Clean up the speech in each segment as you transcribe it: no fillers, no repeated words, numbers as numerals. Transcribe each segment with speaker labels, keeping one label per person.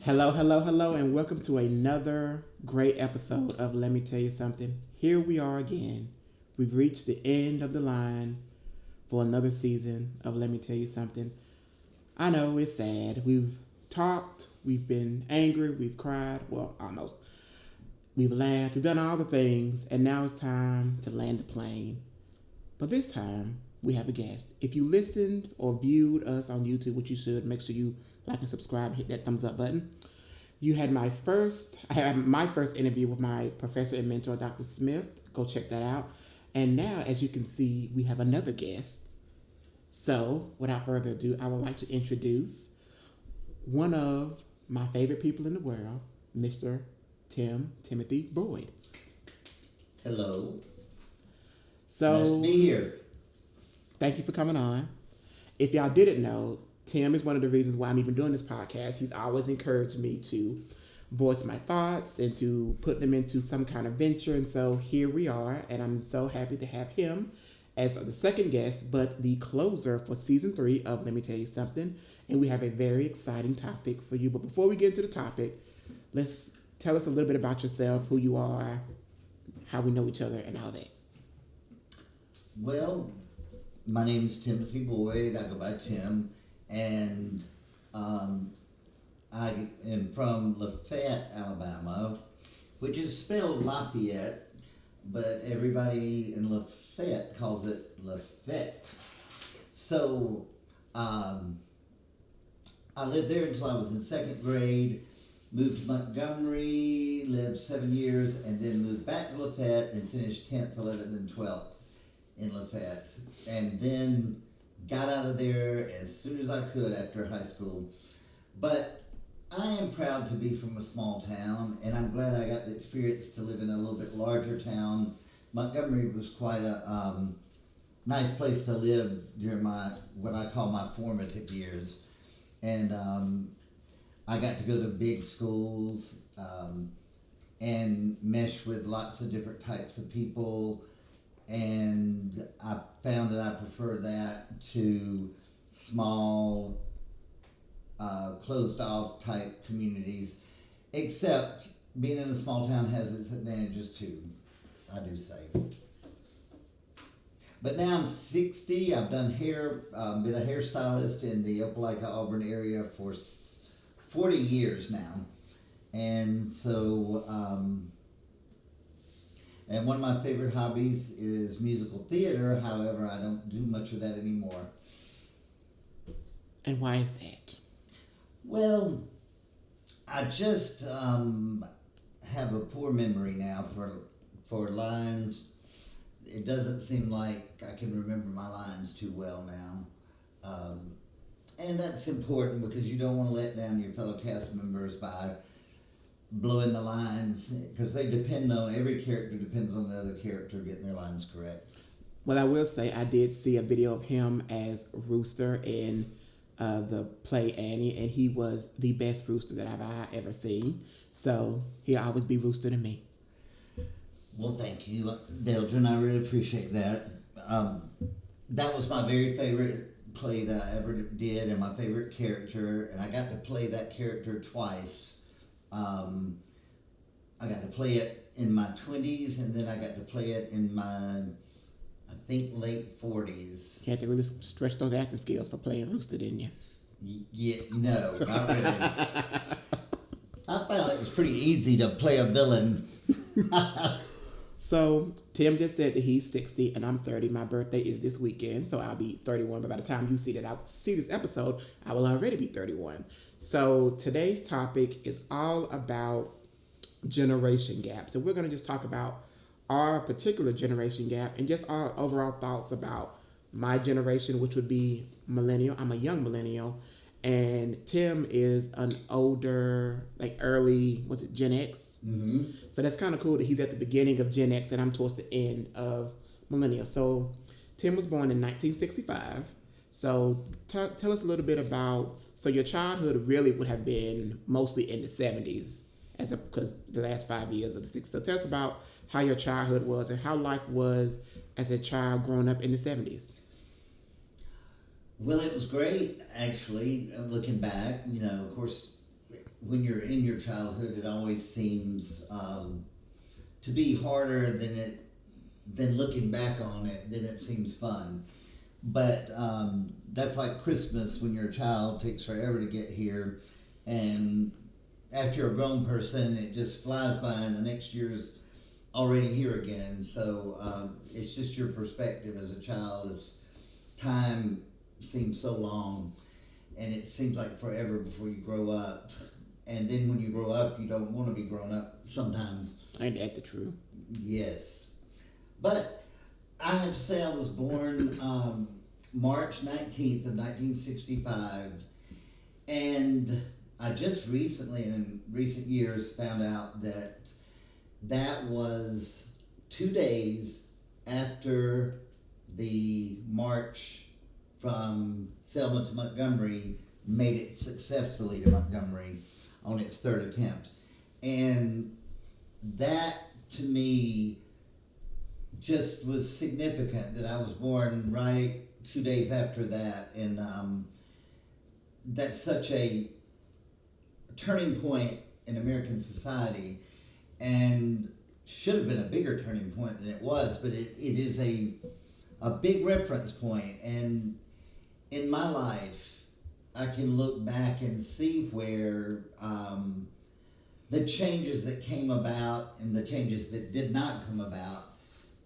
Speaker 1: Hello, hello, hello, and welcome to another great episode of Let Me Tell You Something. Here we are again. We've reached the end of the line for another season of Let Me Tell You Something. I know it's sad. We've talked, we've been angry, we've cried, well, almost. We've laughed, we've done all the things, and now it's time to land the plane. But this time, we have a guest. If you listened or viewed us on YouTube, which you should, make sure you like and subscribe, hit that thumbs up button. I had my first interview with my professor and mentor, Dr. Smith. Go check that out. And now, as you can see, we have another guest. So, without further ado, I would like to introduce one of my favorite people in the world, Mr. Timothy Boyd.
Speaker 2: Hello.
Speaker 1: So,
Speaker 2: nice to be here.
Speaker 1: Thank you for coming on. If y'all didn't know, Tim is one of the reasons why I'm even doing this podcast. He's always encouraged me to voice my thoughts and to put them into some kind of venture. And so here we are, and I'm so happy to have him as the second guest, but the closer for season 3 of Let Me Tell You Something. And we have a very exciting topic for you. But before we get into the topic, let's tell us a little bit about yourself, who you are, how we know each other, and all that.
Speaker 2: Well, my name is Timothy Boyd. I go by Tim. And I am from Lafayette, Alabama, which is spelled Lafayette, but everybody in Lafayette calls it Lafayette. So I lived there until I was in second grade, moved to Montgomery, lived 7 years, and then moved back to Lafayette and finished 10th, 11th, and 12th in Lafayette. And then got out of there as soon as I could after high school. But I am proud to be from a small town, and I'm glad I got the experience to live in a little bit larger town. Montgomery was quite a nice place to live during what I call my formative years. And I got to go to big schools and mesh with lots of different types of people. And I found that I prefer that to small, closed-off type communities, except being in a small town has its advantages too, I do say. But now I'm 60. I've done hair, been a hairstylist in the Opelika, Auburn area for 40 years now. And so... and one of my favorite hobbies is musical theater. However, I don't do much of that anymore.
Speaker 1: And why is that?
Speaker 2: Well, I just have a poor memory now for lines. It doesn't seem like I can remember my lines too well now. And that's important because you don't want to let down your fellow cast members by blowing the lines, because every character depends on the other character getting their lines correct.
Speaker 1: Well, I will say I did see a video of him as Rooster in the play Annie, and he was the best Rooster that I've ever seen. So he'll always be Rooster to me.
Speaker 2: Well, thank you, Deldrian. I really appreciate that. That was my very favorite play that I ever did, and my favorite character, and I got to play that character twice. I got to play it in my 20s, and then I got to play it in my, I think, late 40s.
Speaker 1: You had to really stretch those acting skills for playing Rooster, didn't you?
Speaker 2: Yeah, no, not really. I found it was pretty easy to play a villain.
Speaker 1: So, Tim just said that he's 60 and I'm 30. My birthday is this weekend, so I'll be 31. But by the time you see this episode, I will already be 31. So today's topic is all about generation gaps. So we're going to just talk about our particular generation gap and just our overall thoughts about my generation, which would be millennial. I'm a young millennial, and Tim is an older, like early, was it Gen X?
Speaker 2: Mm-hmm.
Speaker 1: So that's kind of cool that he's at the beginning of Gen X and I'm towards the end of millennial. So Tim was born in 1965. So tell us a little bit about, so your childhood really would have been mostly in the 70s, because the last 5 years of the 60s. So tell us about how your childhood was and how life was as a child growing up in the 70s.
Speaker 2: Well, it was great, actually, looking back. Of course, when you're in your childhood, it always seems to be harder than looking back on it. Then it seems fun. But that's like Christmas when you're a child. It takes forever to get here, and after you're a grown person, it just flies by, and the next year's already here again. So it's just your perspective as a child. As time seems so long, and it seems like forever before you grow up. And then when you grow up, you don't want to be grown up sometimes.
Speaker 1: Ain't that the truth?
Speaker 2: Yes. But I have to say I was born March 19th of 1965. And I just recently, in recent years, found out that that was 2 days after the march from Selma to Montgomery made it successfully to Montgomery on its third attempt. And that, to me, just was significant that I was born right 2 days after that. And that's such a turning point in American society, and should have been a bigger turning point than it was, but it is a big reference point. And in my life, I can look back and see where the changes that came about and the changes that did not come about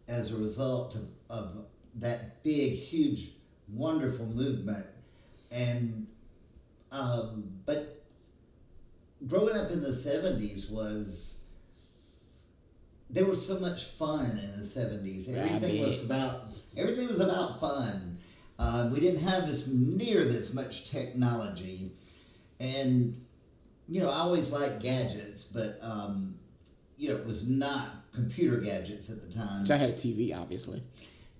Speaker 2: as a result of that big, huge, wonderful movement. And but growing up in the 70s there was so much fun in the 70s. Everything was about fun. We didn't have near this much technology, and I always liked gadgets, but it was not computer gadgets at the time.
Speaker 1: Which I had a TV, obviously.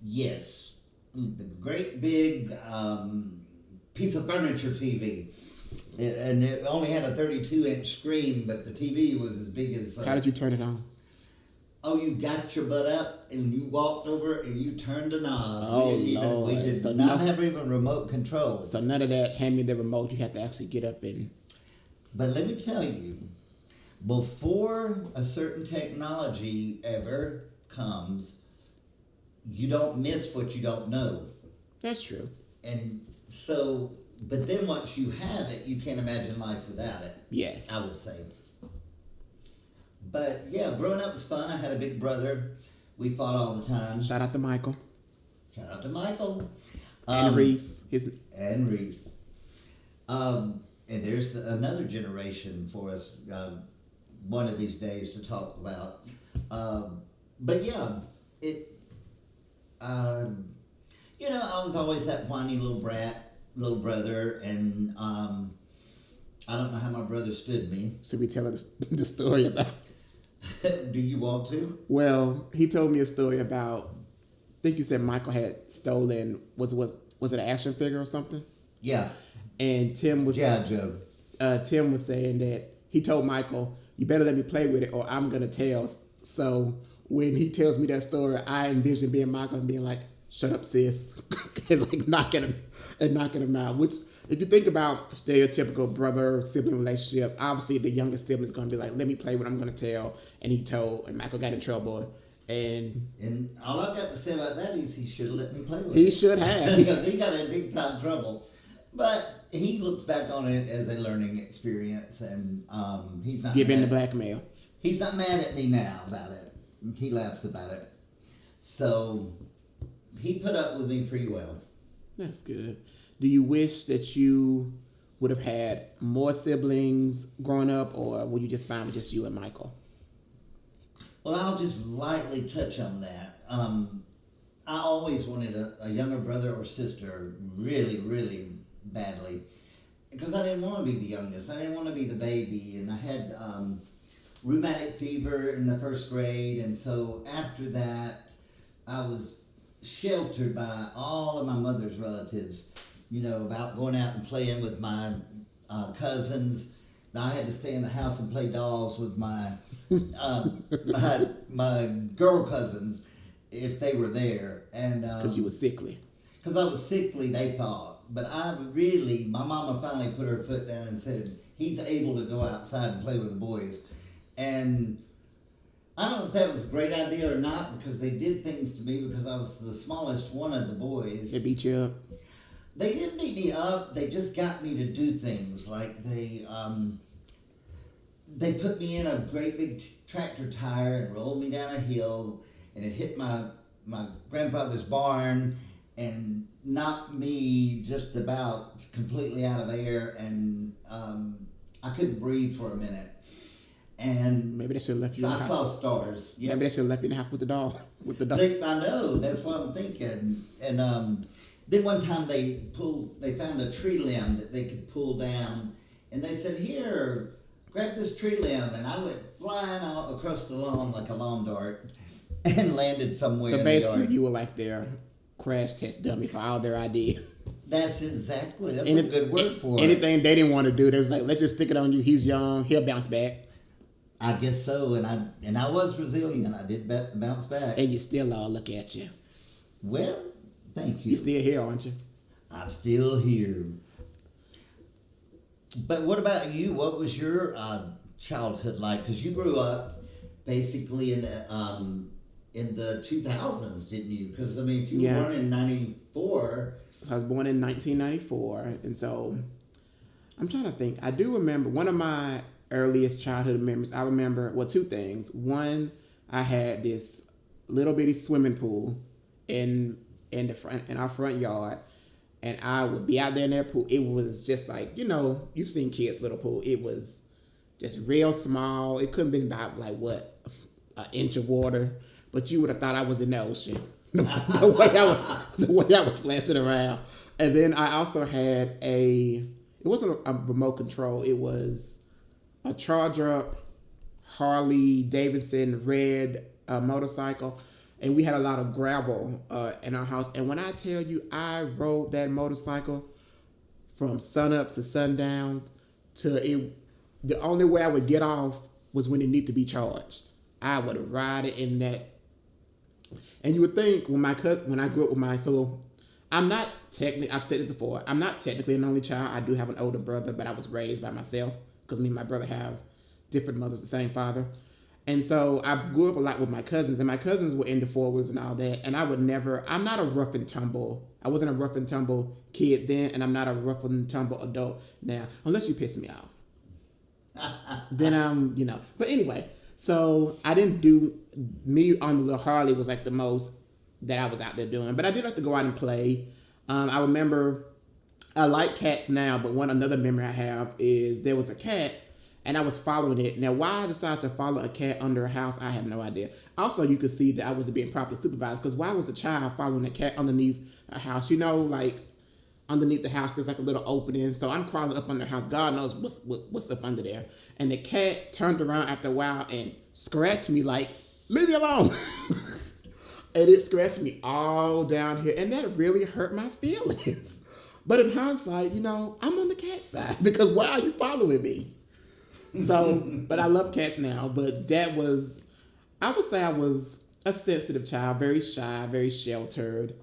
Speaker 2: Yes, the great big piece of furniture TV, and it only had a 32-inch screen, but the TV was as big as.
Speaker 1: How did you turn it on?
Speaker 2: Oh, you got your butt up and you walked over and you turned a knob.
Speaker 1: Oh,
Speaker 2: we did not have even remote control.
Speaker 1: So none of that, hand me the remote, you had to actually get up and...
Speaker 2: But let me tell you, before a certain technology ever comes, you don't miss what you don't know.
Speaker 1: That's true.
Speaker 2: And so, but then once you have it, you can't imagine life without it.
Speaker 1: Yes.
Speaker 2: I would say. But yeah, growing up was fun. I had a big brother. We fought all the time.
Speaker 1: Shout out to Michael.
Speaker 2: Shout out to Michael.
Speaker 1: And Reese.
Speaker 2: And Reese. And there's another generation for us one of these days to talk about. But yeah, I was always that whiny little brother, and I don't know how my brother stood me.
Speaker 1: Should we tell her the story about?
Speaker 2: Do you want to?
Speaker 1: Well, he told me a story about. I think you said Michael had stolen. Was it an action figure or something?
Speaker 2: Yeah.
Speaker 1: And Tim was.
Speaker 2: Yeah, Joe.
Speaker 1: Tim was saying that he told Michael, "You better let me play with it, or I'm gonna tell." So when he tells me that story, I envision being Michael and being like, "Shut up, sis," and like knocking him out. Which, if you think about stereotypical brother-sibling relationship, obviously the younger sibling is going to be like, let me play what I'm going to tell. And he told, and Michael got in trouble. And
Speaker 2: all I've got to say about that is he should have let me play with it.
Speaker 1: He should have.
Speaker 2: Because he got in big time trouble. But he looks back on it as a learning experience, and he's not
Speaker 1: Give in the blackmail.
Speaker 2: He's not mad at me now about it. He laughs about it. So he put up with me pretty well.
Speaker 1: That's good. Do you wish that you would have had more siblings growing up, or would you just fine with just you and Michael?
Speaker 2: Well, I'll just lightly touch on that. I always wanted a younger brother or sister really, really badly, because I didn't want to be the youngest. I didn't want to be the baby, and I had rheumatic fever in the first grade, and so after that, I was sheltered by all of my mother's relatives. About going out and playing with my cousins. I had to stay in the house and play dolls with my my girl cousins if they were there. And
Speaker 1: because you were sickly.
Speaker 2: Because I was sickly, they thought. But my mama finally put her foot down and said, he's able to go outside and play with the boys. And I don't know if that was a great idea or not, because they did things to me because I was the smallest one of the boys.
Speaker 1: They beat you up?
Speaker 2: They didn't beat me up. They just got me to do things. Like they put me in a great big tractor tire and rolled me down a hill, and it hit my grandfather's barn and knocked me just about completely out of air, and I couldn't breathe for a minute. And
Speaker 1: maybe they should have left you.
Speaker 2: So I saw stars. Yep.
Speaker 1: Maybe they should have left you in the house with the dog.
Speaker 2: I know. That's what I'm thinking. And then one time they found a tree limb that they could pull down, and they said, "Here, grab this tree limb," and I went flying out across the lawn like a lawn dart and landed somewhere.
Speaker 1: So
Speaker 2: in
Speaker 1: basically,
Speaker 2: the yard.
Speaker 1: you were like their crash test dummy for all their ideas.
Speaker 2: That's a good word for it.
Speaker 1: Anything they didn't want to do, they was like, "Let's just stick it on you. He's young. He'll bounce back."
Speaker 2: I guess so, and I was resilient. I did bounce back.
Speaker 1: And you still all look at you.
Speaker 2: Well, thank you.
Speaker 1: You're still here, aren't you?
Speaker 2: I'm still here. But what about you? What was your childhood like? Because you grew up basically in the 2000s, didn't you? Because I mean, if you were born in '94,
Speaker 1: I was born in 1994, and so I'm trying to think. I do remember one of my earliest childhood memories. I remember, well, two things. One, I had this little bitty swimming pool in our front yard, and I would be out there in that pool. It was just like, you've seen kids' little pool. It was just real small. It couldn't have been about like an inch of water, but you would have thought I was in the ocean. the way I was splashing around. And then I also had it wasn't a remote control. It was a charger up Harley Davidson red motorcycle, and we had a lot of gravel in our house. And when I tell you, I rode that motorcycle from sunup to sundown the only way I would get off was when it needed to be charged. I would ride it in that. And you would think when I grew up with I'm not technically, I've said this before, I'm not technically an only child. I do have an older brother, but I was raised by myself because me and my brother have different mothers, the same father. And so I grew up a lot with my cousins, and my cousins were into four-wheelers and all that. And I'm not a rough and tumble. I wasn't a rough and tumble kid then, and I'm not a rough and tumble adult now, unless you piss me off. Then but anyway, so I didn't do, me on the little Harley was like the most that I was out there doing. But I did like to go out and play. I remember, I like cats now, but another memory I have is there was a cat, and I was following it. Now, why I decided to follow a cat under a house, I have no idea. Also, you could see that I wasn't being properly supervised, because why was a child following a cat underneath a house? Like underneath the house, there's like a little opening. So I'm crawling up under the house. God knows what's up under there. And the cat turned around after a while and scratched me like, leave me alone. And it scratched me all down here. And that really hurt my feelings. But in hindsight, I'm on the cat side, because why are you following me? So, but I love cats now. But I would say I was a sensitive child, very shy, very sheltered.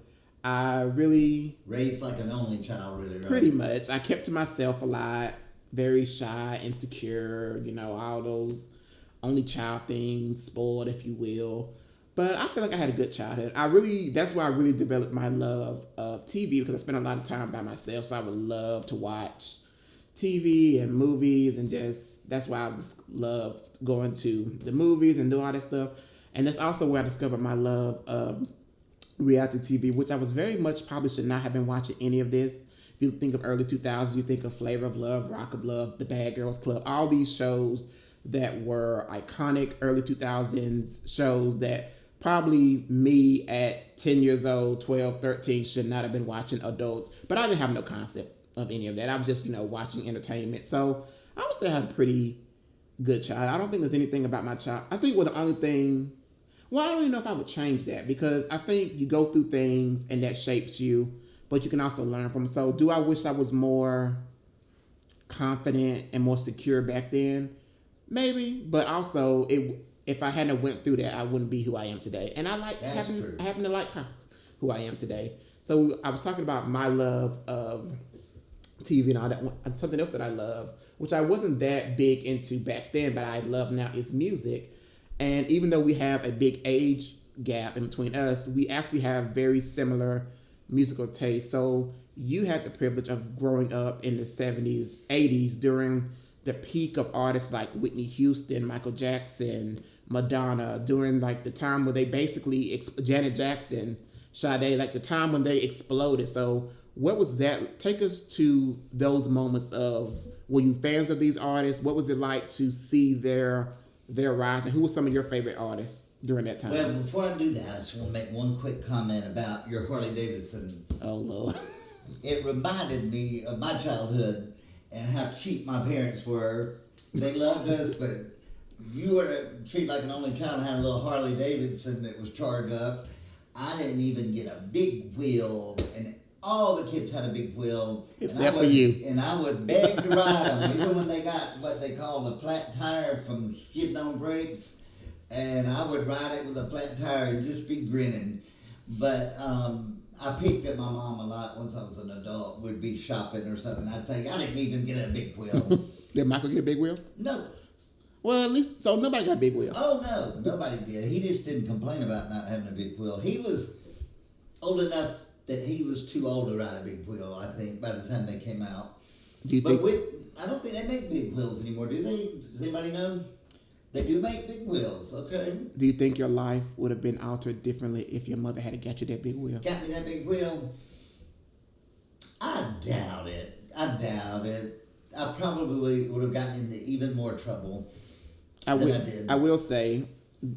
Speaker 1: I really...
Speaker 2: Raised like an only child, really, right?
Speaker 1: Pretty much. I kept to myself a lot, very shy, insecure, all those only child things, spoiled, if you will. But I feel like I had a good childhood. That's why I really developed my love of TV, because I spent a lot of time by myself, so I would love to watch TV and movies, and that's why I just loved going to the movies and doing all that stuff. And that's also where I discovered my love of reality TV, which I was very much probably should not have been watching any of this. If you think of early 2000s, you think of Flavor of Love, Rock of Love, The Bad Girls Club, all these shows that were iconic early 2000s shows that probably me at 10 years old, 12, 13 should not have been watching adults. But I didn't have no concept of any of that. I was just, watching entertainment. So I would say I had a pretty good child. I don't think there's anything about my child. I think the only thing, I don't even know if I would change that, because I think you go through things and that shapes you, but you can also learn from it. So do I wish I was more confident and more secure back then? Maybe, but also if I hadn't went through that, I wouldn't be who I am today. And I happen to like who I am today. So I was talking about my love of TV and all that. Something else that I love which I wasn't that big into back then, but I love now, is music. And even though we have a big age gap in between us, we actually have very similar musical tastes. So you had the privilege of growing up in the 70s, 80s during the peak of artists like Whitney Houston, Michael Jackson, Madonna, during like the time where they basically, Janet Jackson, Sade, like the time when they exploded. So what was that? Take us to those moments of, were you fans of these artists? What was it like to see their rise? And who were some of your favorite artists during that time?
Speaker 2: Well, before I do that, I just want to make one quick comment about your Harley Davidson.
Speaker 1: Oh, Lord.
Speaker 2: It reminded me of my childhood and how cheap my parents were. They loved us, but you were treated like an only child and had a little Harley Davidson that was charged up. I didn't even get a big wheel, and all the kids had a big wheel.
Speaker 1: Except for you.
Speaker 2: And I would beg to ride them, even when they got what they called a flat tire from skidding on brakes. And I would ride it with a flat tire and just be grinning. But I picked at my mom a lot once I was an adult. We'd be shopping or something. I'd say, I didn't even get a big wheel.
Speaker 1: Did Michael get a big wheel?
Speaker 2: No.
Speaker 1: Well, at least, so nobody got a big wheel.
Speaker 2: Oh, no. Nobody did. He just didn't complain about not having a big wheel. He was old enough that he was too old to ride a big wheel, I think, by the time they came out.
Speaker 1: Do you
Speaker 2: But
Speaker 1: think?
Speaker 2: I don't think they make big wheels anymore, do they? Does anybody know? They do make big wheels, okay?
Speaker 1: Do you think your life would have been altered differently if your mother had got you that big wheel?
Speaker 2: Got me that big wheel? I doubt it. I probably would have gotten into even more trouble than I did.
Speaker 1: I will say,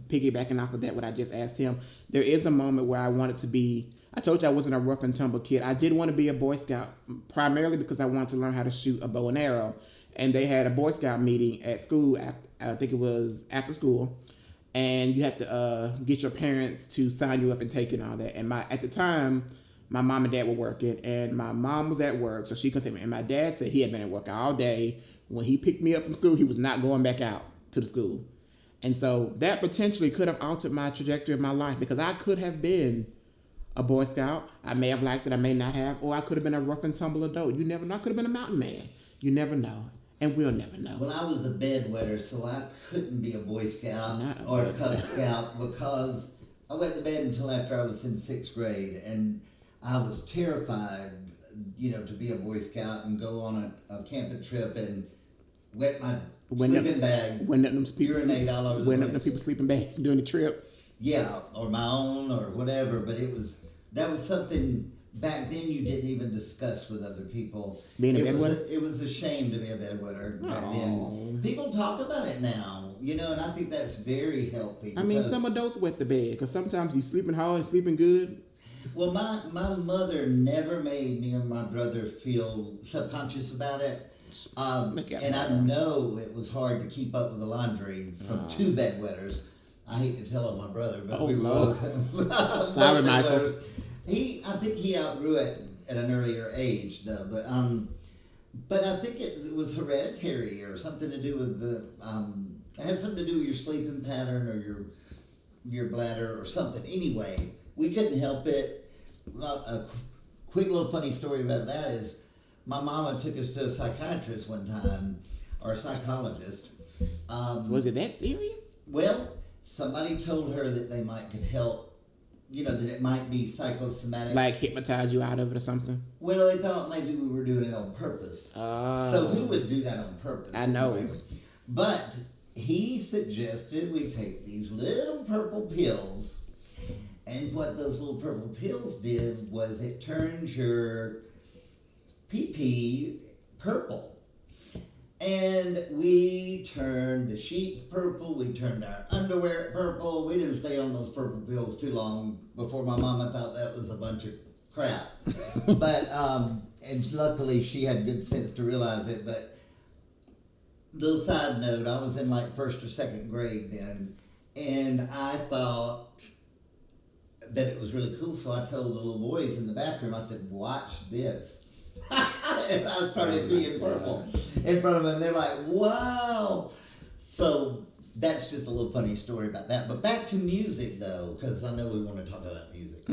Speaker 1: piggybacking off of that, what I just asked him, there is a moment where I wanted to be, I told you I wasn't a rough and tumble kid. I did want to be a Boy Scout, primarily because I wanted to learn how to shoot a bow and arrow. And they had a Boy Scout meeting at school, I think it was after school, and you had to get your parents to sign you up and take you and all that. And at the time, my mom and dad were working, and my mom was at work, so she couldn't take me. And my dad said he had been at work all day. When he picked me up from school, he was not going back out to the school. And so that potentially could have altered my trajectory of my life, because I could have been a Boy Scout. I may have liked it, I may not have, or I could have been a rough and tumble adult. You never know. I could have been a mountain man. You never know. And we'll never know.
Speaker 2: Well, I was a bedwetter, so I couldn't be a Boy Scout or a Cub Scout because I went to bed until after I was in 6th grade, and I was terrified, to be a Boy Scout and go on a camping trip and wet my sleeping bag, urinate all over the place.
Speaker 1: When the people sleeping bag during the trip.
Speaker 2: Yeah, or my own or whatever, but that was something back then you didn't even discuss with other people.
Speaker 1: Being a bedwetter?
Speaker 2: It was a shame to be a bedwetter back then. People talk about it now, and I think that's very healthy.
Speaker 1: I mean, some adults wet the bed, because sometimes you sleeping hard and sleeping good.
Speaker 2: Well, my mother never made me or my brother feel subconscious about it. And I know it was hard to keep up with the laundry from 2 bedwetters. I hate to tell on my brother, but we were both.
Speaker 1: Sorry, Michael.
Speaker 2: I think he outgrew it at an earlier age, though. But I think it was hereditary or something to do with it has something to do with your sleeping pattern or your bladder or something. Anyway, we couldn't help it. A quick little funny story about that is my mama took us to a psychiatrist one time, or a psychologist.
Speaker 1: Was it that serious?
Speaker 2: Well, somebody told her that they could help. That it might be psychosomatic.
Speaker 1: Like hypnotize you out of it or something?
Speaker 2: Well, they thought maybe we were doing it on purpose. So who would do that on purpose?
Speaker 1: I know.
Speaker 2: Anyway? But he suggested we take these little purple pills. And what those little purple pills did was it turns your pee-pee purple. And we turned the sheets purple, we turned our underwear purple. We didn't stay on those purple pills too long before my mama thought that was a bunch of crap. But, and luckily she had good sense to realize it. But, little side note, I was in like 1st or 2nd grade then, and I thought that it was really cool, so I told the little boys in the bathroom, I said, watch this. And I started being purple in front of them, and they're like, wow. So that's just a little funny story about that. But back to music, though, because I know we want to talk about music.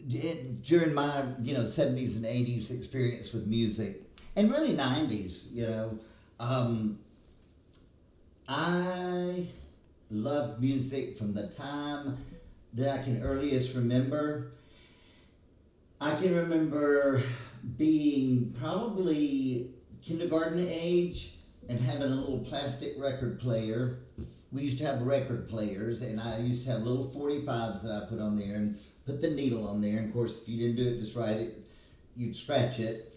Speaker 2: during my 70s and 80s experience with music, and really 90s, I loved music from the time that I can earliest remember. I can remember being probably kindergarten age and having a little plastic record player. We used to have record players, and I used to have little 45s that I put on there and put the needle on there. And of course, if you didn't do it just right, you'd scratch it.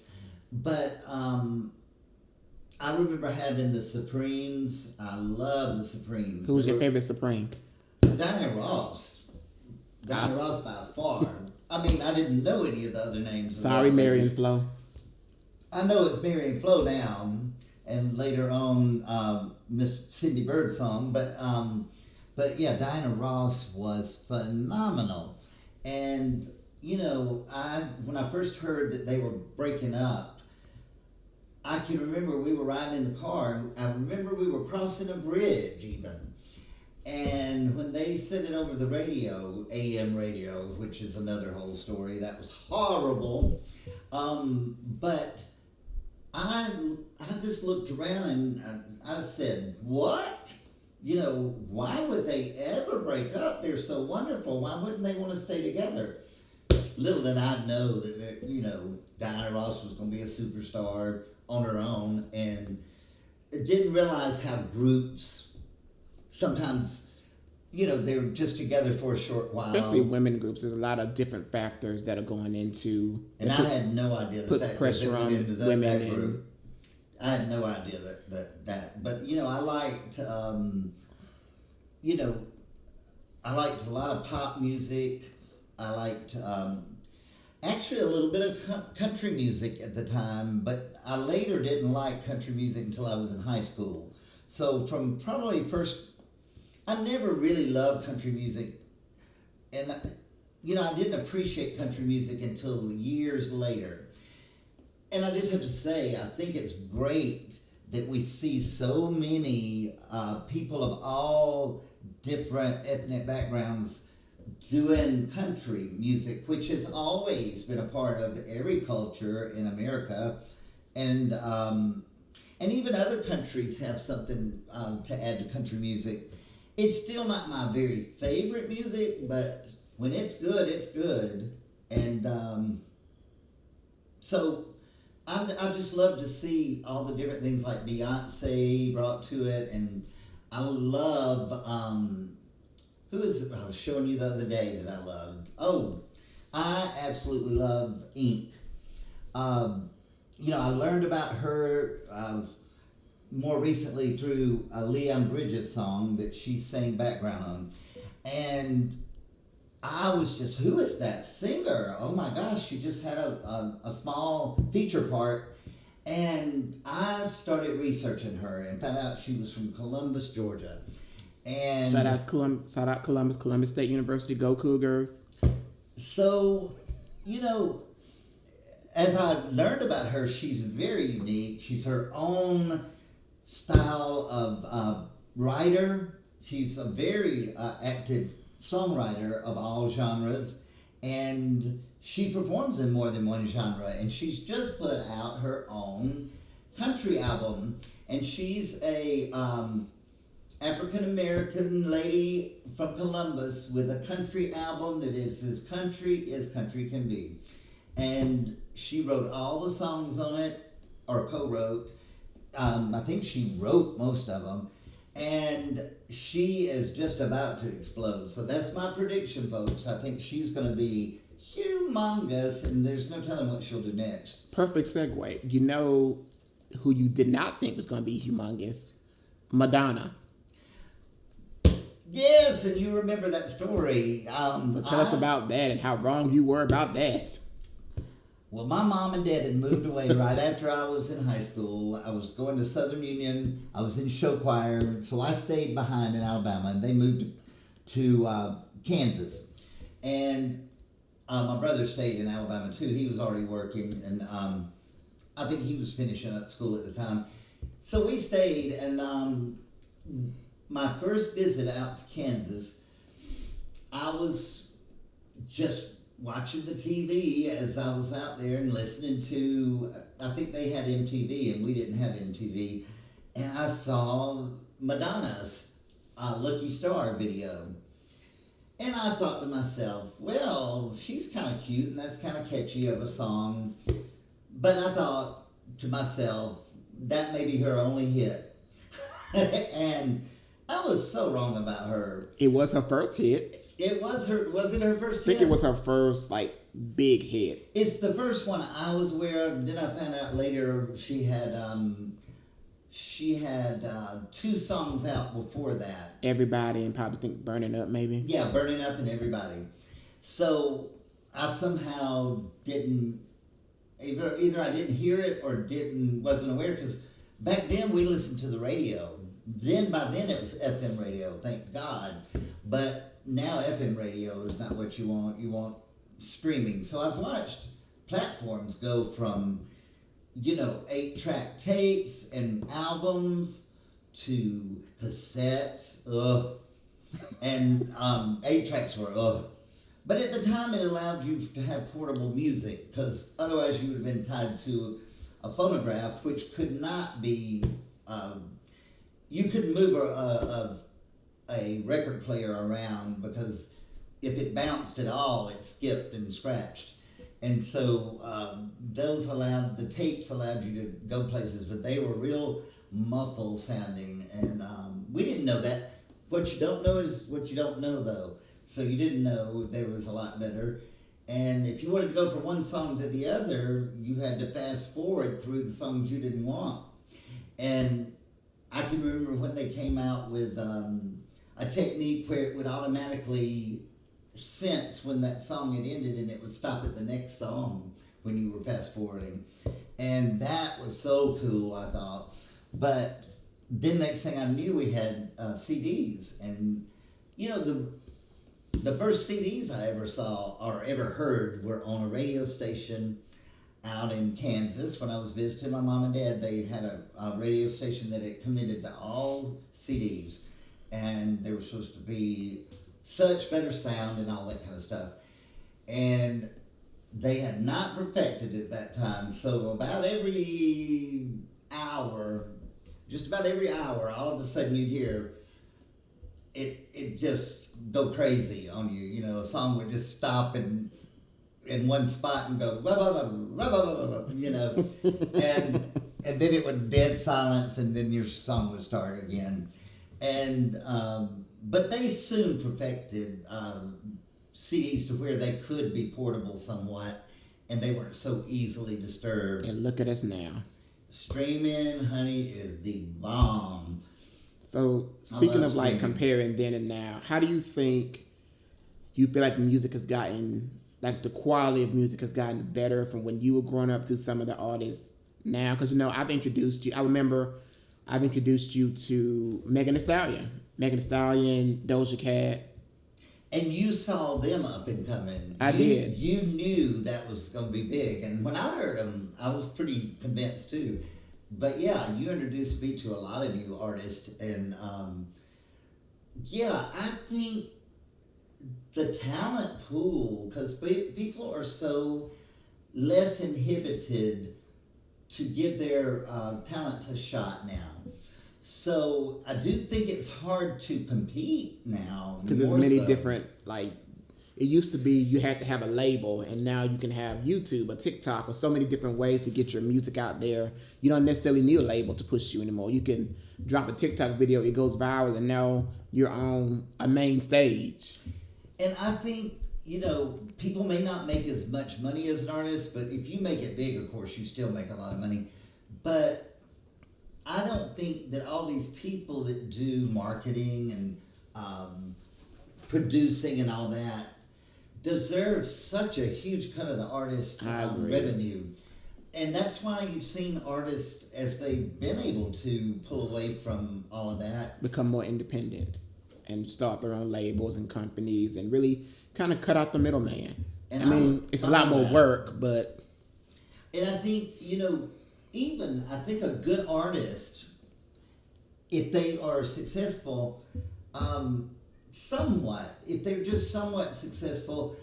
Speaker 2: But I remember having the Supremes. I love the Supremes.
Speaker 1: Who was your favorite Supreme?
Speaker 2: Diana Ross. Diana Ross by far. I mean, I didn't know any of the other names.
Speaker 1: Sorry, Mary and Flo.
Speaker 2: I know it's Mary and Flo now, and later on Miss Cindy Birdsong, but yeah, Diana Ross was phenomenal. And when I first heard that they were breaking up, I can remember we were riding in the car, and I remember we were crossing a bridge even. And when they said it over the radio, AM radio, which is another whole story, that was horrible. But I just looked around and I said, what? Why would they ever break up? They're so wonderful. Why wouldn't they want to stay together? Little did I know that Diana Ross was going to be a superstar on her own, and didn't realize how groups sometimes, they're just together for a short while.
Speaker 1: Especially women groups. There's a lot of different factors that are going into.
Speaker 2: And I had no idea that
Speaker 1: puts pressure on women.
Speaker 2: That group. I had no idea that. But I liked, I liked a lot of pop music. I liked actually a little bit of country music at the time, but I later didn't like country music until I was in high school. So from probably I never really loved country music, and I didn't appreciate country music until years later. And I just have to say, I think it's great that we see so many people of all different ethnic backgrounds doing country music, which has always been a part of every culture in America, and even other countries have something to add to country music. It's still not my very favorite music, but when it's good, it's good. And so I just love to see all the different things like Beyonce brought to it, and I love, who is it I was showing you the other day that I loved? Oh, I absolutely love Ink. I learned about her more recently through a Leon Bridges song that she sang background on. And I was just, who is that singer? Oh my gosh, she just had a small feature part. And I started researching her and found out she was from Columbus, Georgia. And
Speaker 1: shout out Columbus State University, go Cougars.
Speaker 2: So, as I learned about her, she's very unique. She's her own style of writer. She's a very active songwriter of all genres, and she performs in more than one genre, and she's just put out her own country album, and she's a African-American lady from Columbus with a country album that is as country can be. And she wrote all the songs on it, or co-wrote. I think she wrote most of them. And she is just about to explode. So that's my prediction, folks. I think she's going to be humongous, and there's no telling what she'll do next.
Speaker 1: Perfect segue. You know who you did not think was going to be humongous? Madonna.
Speaker 2: Yes, and you remember that story.
Speaker 1: So tell us about that and how wrong you were about that.
Speaker 2: Well, my mom and dad had moved away right after I was in high school. I was going to Southern Union. I was in show choir, so I stayed behind in Alabama, and they moved to Kansas. And my brother stayed in Alabama, too. He was already working, and I think he was finishing up school at the time. So we stayed, and my first visit out to Kansas, I was just watching the TV as I was out there and listening to, I think they had MTV and we didn't have MTV, and I saw Madonna's Lucky Star video. And I thought to myself, well, she's kind of cute and that's kind of catchy of a song. But I thought to myself, that may be her only hit. And I was so wrong about her.
Speaker 1: It was her first hit.
Speaker 2: It was it her first
Speaker 1: I
Speaker 2: hit?
Speaker 1: think it was her first, like, big hit.
Speaker 2: It's the first one I was aware of. Then I found out later she had 2 songs out before that.
Speaker 1: Everybody, and probably think Burning Up, maybe.
Speaker 2: Yeah, Burning Up and Everybody. So I somehow didn't, either I didn't hear it or wasn't aware, because back then we listened to the radio. By then it was FM radio, thank God. But now FM radio is not what you want. You want streaming. So I've watched platforms go from, 8-track tapes and albums to cassettes, and 8-tracks were, But at the time, it allowed you to have portable music, because otherwise you would have been tied to a phonograph, which could not be. You couldn't move a record player around, because if it bounced at all, it skipped and scratched. And so the tapes allowed you to go places, but they were real muffled sounding, and we didn't know that. What you don't know is what you don't know, though. So you didn't know there was a lot better. And if you wanted to go from one song to the other, you had to fast forward through the songs you didn't want. And I can remember when they came out with a technique where it would automatically sense when that song had ended, and it would stop at the next song when you were fast forwarding. And that was so cool, I thought. But then next thing I knew, we had CDs. And, the first CDs I ever saw or ever heard were on a radio station out in Kansas. When I was visiting my mom and dad, they had a radio station that it committed to all CDs. And they were supposed to be such better sound and all that kind of stuff. And they had not perfected it that time. So about every hour, all of a sudden you'd hear it just go crazy on you. A song would just stop in one spot and go blah, blah, blah, blah, blah, blah, blah, and then it would dead silence, and then your song would start again. And but they soon perfected CDs to where they could be portable somewhat, and they weren't so easily disturbed.
Speaker 1: And look at us now.
Speaker 2: Streaming, honey, is the bomb.
Speaker 1: So speaking of like comparing then and now, how do you think you feel like music has gotten, like the quality of music has gotten better from when you were growing up to some of the artists now? Because I've introduced you. I remember I've introduced you to Megan Thee Stallion, Doja Cat.
Speaker 2: And you saw them up and coming.
Speaker 1: I did.
Speaker 2: You knew that was going to be big. And when I heard them, I was pretty convinced too. But yeah, you introduced me to a lot of new artists. And I think the talent pool, because people are so less inhibited to give their talents a shot now. So I do think it's hard to compete now.
Speaker 1: Because there's many different, like, it used to be you had to have a label, and now you can have YouTube or TikTok or so many different ways to get your music out there. You don't necessarily need a label to push you anymore. You can drop a TikTok video, it goes viral, and now you're on a main stage.
Speaker 2: And I think, people may not make as much money as an artist, but if you make it big, of course, you still make a lot of money. But I don't think that all these people that do marketing and producing and all that deserve such a huge cut of the artist revenue. And that's why you've seen artists, as they've been able to pull away from all of that,
Speaker 1: become more independent and start their own labels and companies and really kind of cut out the middleman. And it's a lot more work, but...
Speaker 2: And I think, I think a good artist, if they are successful, if they're just somewhat successful,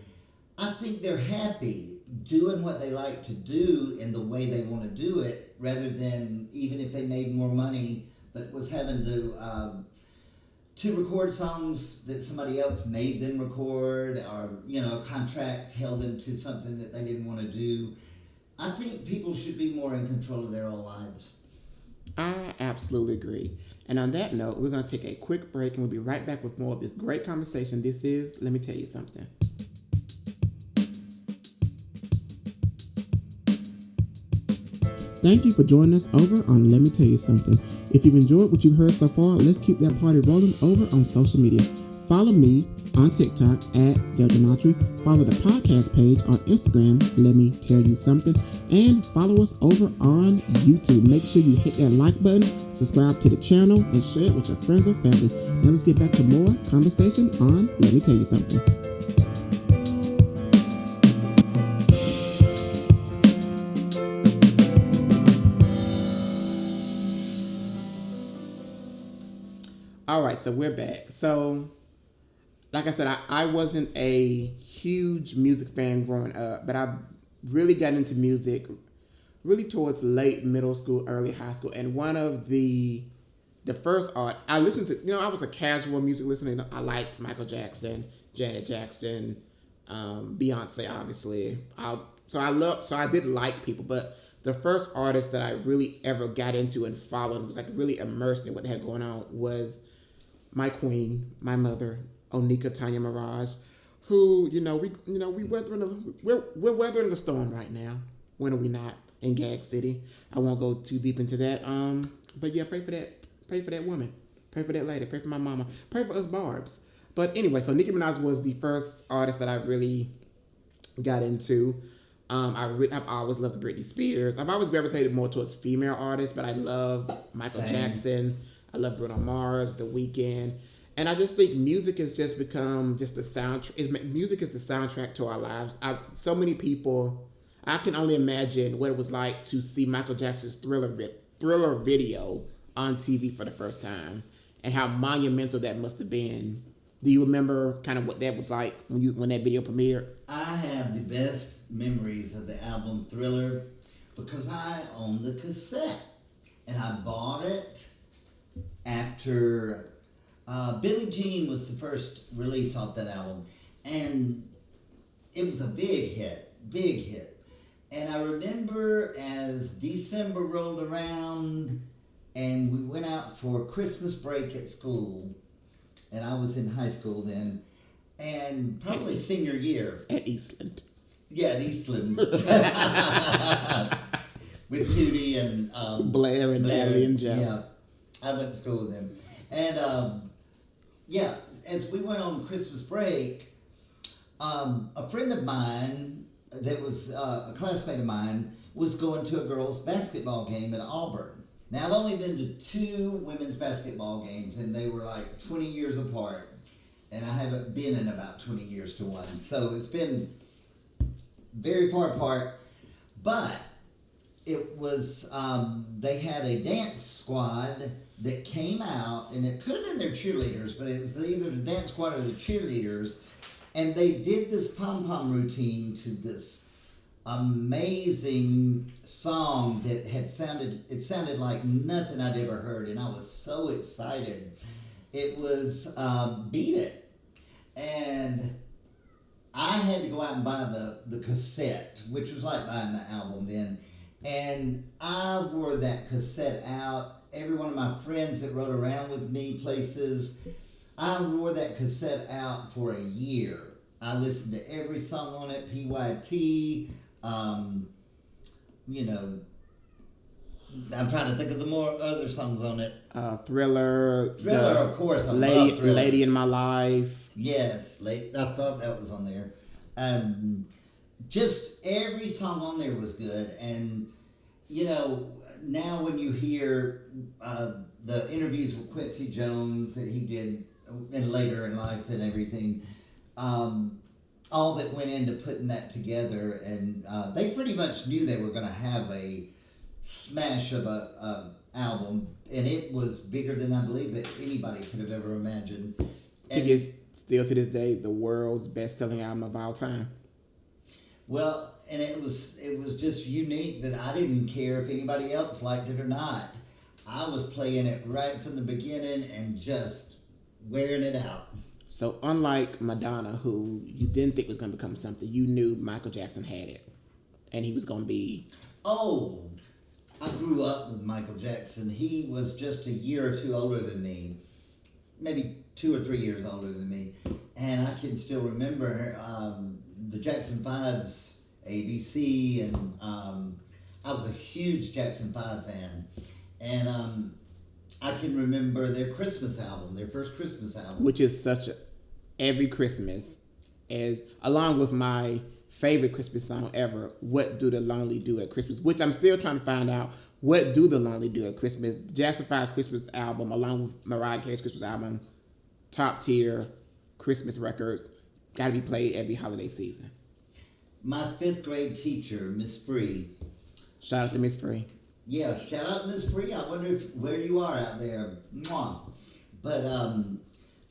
Speaker 2: I think they're happy doing what they like to do in the way they want to do it, rather than, even if they made more money, but was having to record songs that somebody else made them record, or a contract held them to something that they didn't want to do. I think people should be more in control of their own lives.
Speaker 1: I absolutely agree. And on that note, we're going to take a quick break, and we'll be right back with more of this great conversation. This is Let Me Tell You Something. Thank you for joining us over on Let Me Tell You Something. If you've enjoyed what you've heard so far, let's keep that party rolling over on social media. Follow me on TikTok at Deldrian. Follow the podcast page on Instagram, Let Me Tell You Something. And follow us over on YouTube. Make sure you hit that like button, subscribe to the channel, and share it with your friends or family. Now let's get back to more conversation on Let Me Tell You Something. All right, so we're back. So, like I said, I wasn't a huge music fan growing up, but I really got into music really towards late middle school, early high school. And one of the first art I listened to, I was a casual music listener. I liked Michael Jackson, Janet Jackson, Beyonce, obviously. So I did like people, but the first artist that I really ever got into and followed and was like really immersed in what they had going on was my queen, my mother, Onika Tanya Mirage, who we're weathering the storm right now. When are we not in Gag City? I won't go too deep into that. But yeah, pray for that woman, pray for that lady, pray for my mama, pray for us Barbs. But anyway, so Nicki Minaj was the first artist that I really got into. I've always loved Britney Spears. I've always gravitated more towards female artists, but I love Michael Jackson. I love Bruno Mars, The Weeknd. And I just think music has just become just the soundtrack. Music is the soundtrack to our lives. So many people, I can only imagine what it was like to see Michael Jackson's Thriller video on TV for the first time and how monumental that must have been. Do you remember kind of what that was like when that video premiered?
Speaker 2: I have the best memories of the album Thriller because I owned the cassette and I bought it after Billie Jean was the first release off that album, and it was a big hit. And I remember as December rolled around and we went out for Christmas break at school, and I was in high school then, and probably senior year.
Speaker 1: At Eastland.
Speaker 2: Yeah, at Eastland. With Tootie and
Speaker 1: Blair and Natalie and Joe.
Speaker 2: Yeah, I went to school with them. And as we went on Christmas break, a friend of mine that was a classmate of mine was going to a girls' basketball game at Auburn. Now, I've only been to 2 women's basketball games, and they were like 20 years apart. And I haven't been in about 20 years to one. So it's been very far apart. But it was, they had a dance squad that came out, and it could have been their cheerleaders, but it was either the dance squad or the cheerleaders, and they did this pom-pom routine to this amazing song that sounded like nothing I'd ever heard, and I was so excited. It was Beat It, and I had to go out and buy the cassette, which was like buying the album then, and I wore that cassette out. Every one of my friends that rode around with me places, I wore that cassette out for a year. I listened to every song on it, PYT, I'm trying to think of the more other songs on it.
Speaker 1: Thriller.
Speaker 2: Thriller, of course. I love Thriller.
Speaker 1: Lady in My Life.
Speaker 2: Yes, I thought that was on there. Just every song on there was good. And, now when you hear the interviews with Quincy Jones that he did and later in life and everything, all that went into putting that together, and they pretty much knew they were going to have a smash of a album, and it was bigger than I believe that anybody could have ever imagined.
Speaker 1: I think it's still to this day the world's best-selling album of all time.
Speaker 2: Well, and it was just unique that I didn't care if anybody else liked it or not. I was playing it right from the beginning and just wearing it out.
Speaker 1: So unlike Madonna, who you didn't think was going to become something, you knew Michael Jackson had it, and he was going to be.
Speaker 2: Oh, I grew up with Michael Jackson. He was just a year or two older than me, maybe 2 or 3 years older than me, and I can still remember the Jackson 5's ABC, and I was a huge Jackson 5 fan, and I can remember their Christmas album, their first Christmas album.
Speaker 1: Which is every Christmas, and along with my favorite Christmas song ever, What Do the Lonely Do at Christmas, which I'm still trying to find out, what do the Lonely do at Christmas? The Jackson 5 Christmas album, along with Mariah Carey's Christmas album, top tier Christmas records, got to be played every holiday season.
Speaker 2: My 5th grade teacher, Miss Free.
Speaker 1: Shout out to Miss Free.
Speaker 2: Yeah, shout out to Miss Free. I wonder where you are out there. Mwah. But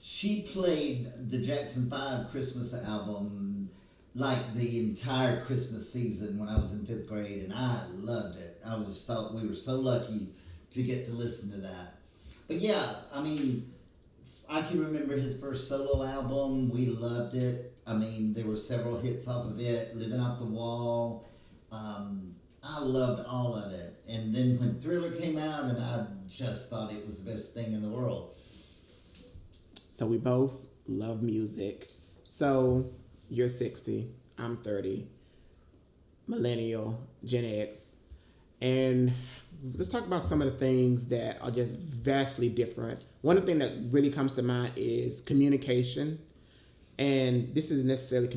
Speaker 2: she played the Jackson 5 Christmas album like the entire Christmas season when I was in 5th grade, and I loved it. I just thought we were so lucky to get to listen to that. But yeah, I mean, I can remember his first solo album. We loved it. I mean, there were several hits off of it. Living Off the Wall. I loved all of it. And then when Thriller came out, and I just thought it was the best thing in the world.
Speaker 1: So we both love music. So you're 60, I'm 30, millennial, Gen X. And let's talk about some of the things that are just vastly different. One thing that really comes to mind is communication. And this isn't necessarily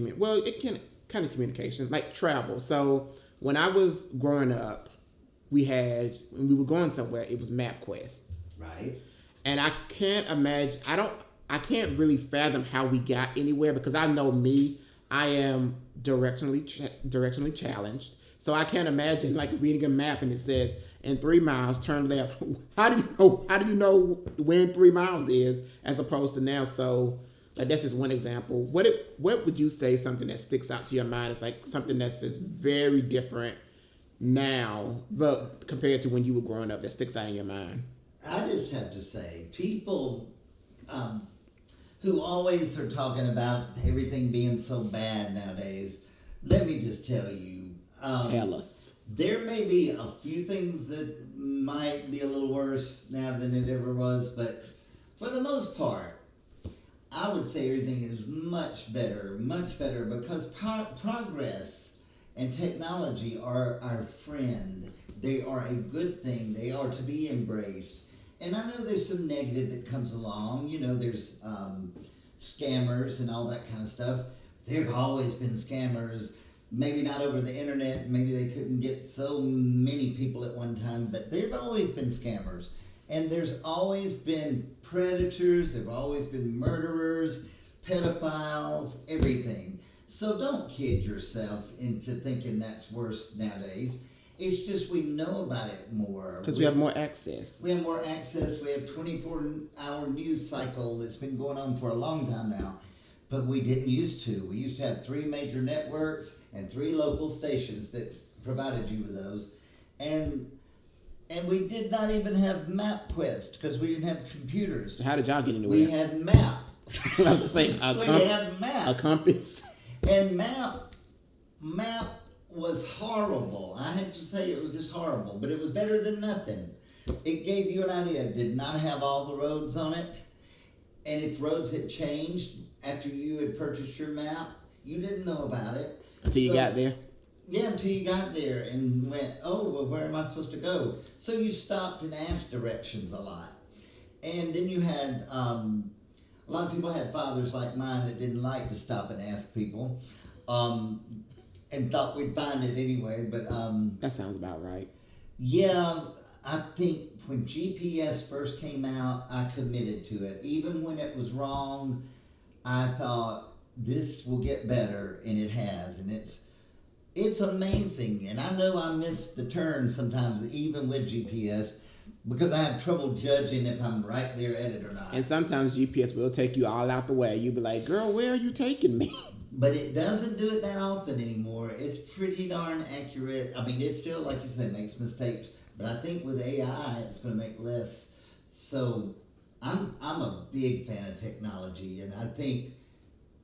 Speaker 1: it can kind of communication, like travel. So when I was growing up, when we were going somewhere, it was MapQuest.
Speaker 2: Right.
Speaker 1: And I can't imagine, I can't really fathom how we got anywhere, because I know me, I am directionally challenged. So I can't imagine like reading a map and it says, in 3 miles, turn left. How do you know when 3 miles is, as opposed to now? So like, that's just one example. What would you say something that sticks out to your mind is like something that's just very different now, but compared to when you were growing up, that sticks out in your mind?
Speaker 2: I just have to say, people who always are talking about everything being so bad nowadays, let me just tell you.
Speaker 1: Tell us.
Speaker 2: There may be a few things that might be a little worse now than it ever was, but for the most part, I would say everything is much better, because progress and technology are our friend. They are a good thing. They are to be embraced. And I know there's some negative that comes along. You know, there's scammers and all that kind of stuff. There have always been scammers. Maybe not over the internet. Maybe they couldn't get so many people at one time. But there have always been scammers. And there's always been predators. There have always been murderers, pedophiles, everything. So don't kid yourself into thinking that's worse nowadays. It's just we know about it more.
Speaker 1: Because we have more access.
Speaker 2: We have more access. We have 24-hour news cycle that's been going on for a long time now. But we didn't used to. We used to have 3 major networks and 3 local stations that provided you with those. And we did not even have MapQuest because we didn't have computers.
Speaker 1: So how did y'all get anywhere?
Speaker 2: We had Map.
Speaker 1: I was just saying,
Speaker 2: we had Map.
Speaker 1: A compass.
Speaker 2: And Map was horrible. I have to say it was just horrible, but it was better than nothing. It gave you an idea. It did not have all the roads on it. And if roads had changed after you had purchased your map, you didn't know about it.
Speaker 1: Until you got there?
Speaker 2: Yeah, until you got there and went, oh, well, where am I supposed to go? So you stopped and asked directions a lot. And then you had, a lot of people had fathers like mine that didn't like to stop and ask people. And thought we'd find it anyway, but
Speaker 1: that sounds about right.
Speaker 2: Yeah, I think when GPS first came out, I committed to it. Even when it was wrong, I thought this will get better, and it has, and it's amazing. And I know I miss the turn sometimes, even with GPS, because I have trouble judging if I'm right there at it or not.
Speaker 1: And sometimes GPS will take you all out the way. You'll be like, girl, where are you taking me?
Speaker 2: but it doesn't do it that often anymore. It's pretty darn accurate. I mean, it still, like you said, makes mistakes, but I think with AI, it's going to make less. So I'm a big fan of technology, and I think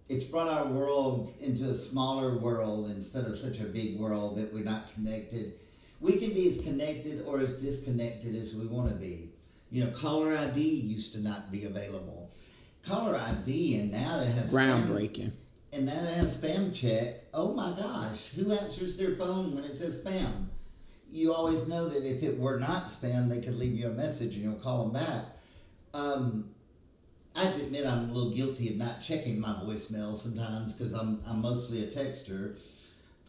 Speaker 2: it's brought our world into a smaller world instead of such a big world that we're not connected. We can be as connected or as disconnected as we want to be. You know, caller ID used to not be available. Caller ID, and now it has
Speaker 1: groundbreaking.
Speaker 2: And now it has spam check. Oh my gosh, who answers their phone when it says spam? You always know that if it were not spam, they could leave you a message and you'll call them back. I have to admit I'm a little guilty of not checking my voicemail sometimes because I'm mostly a texter.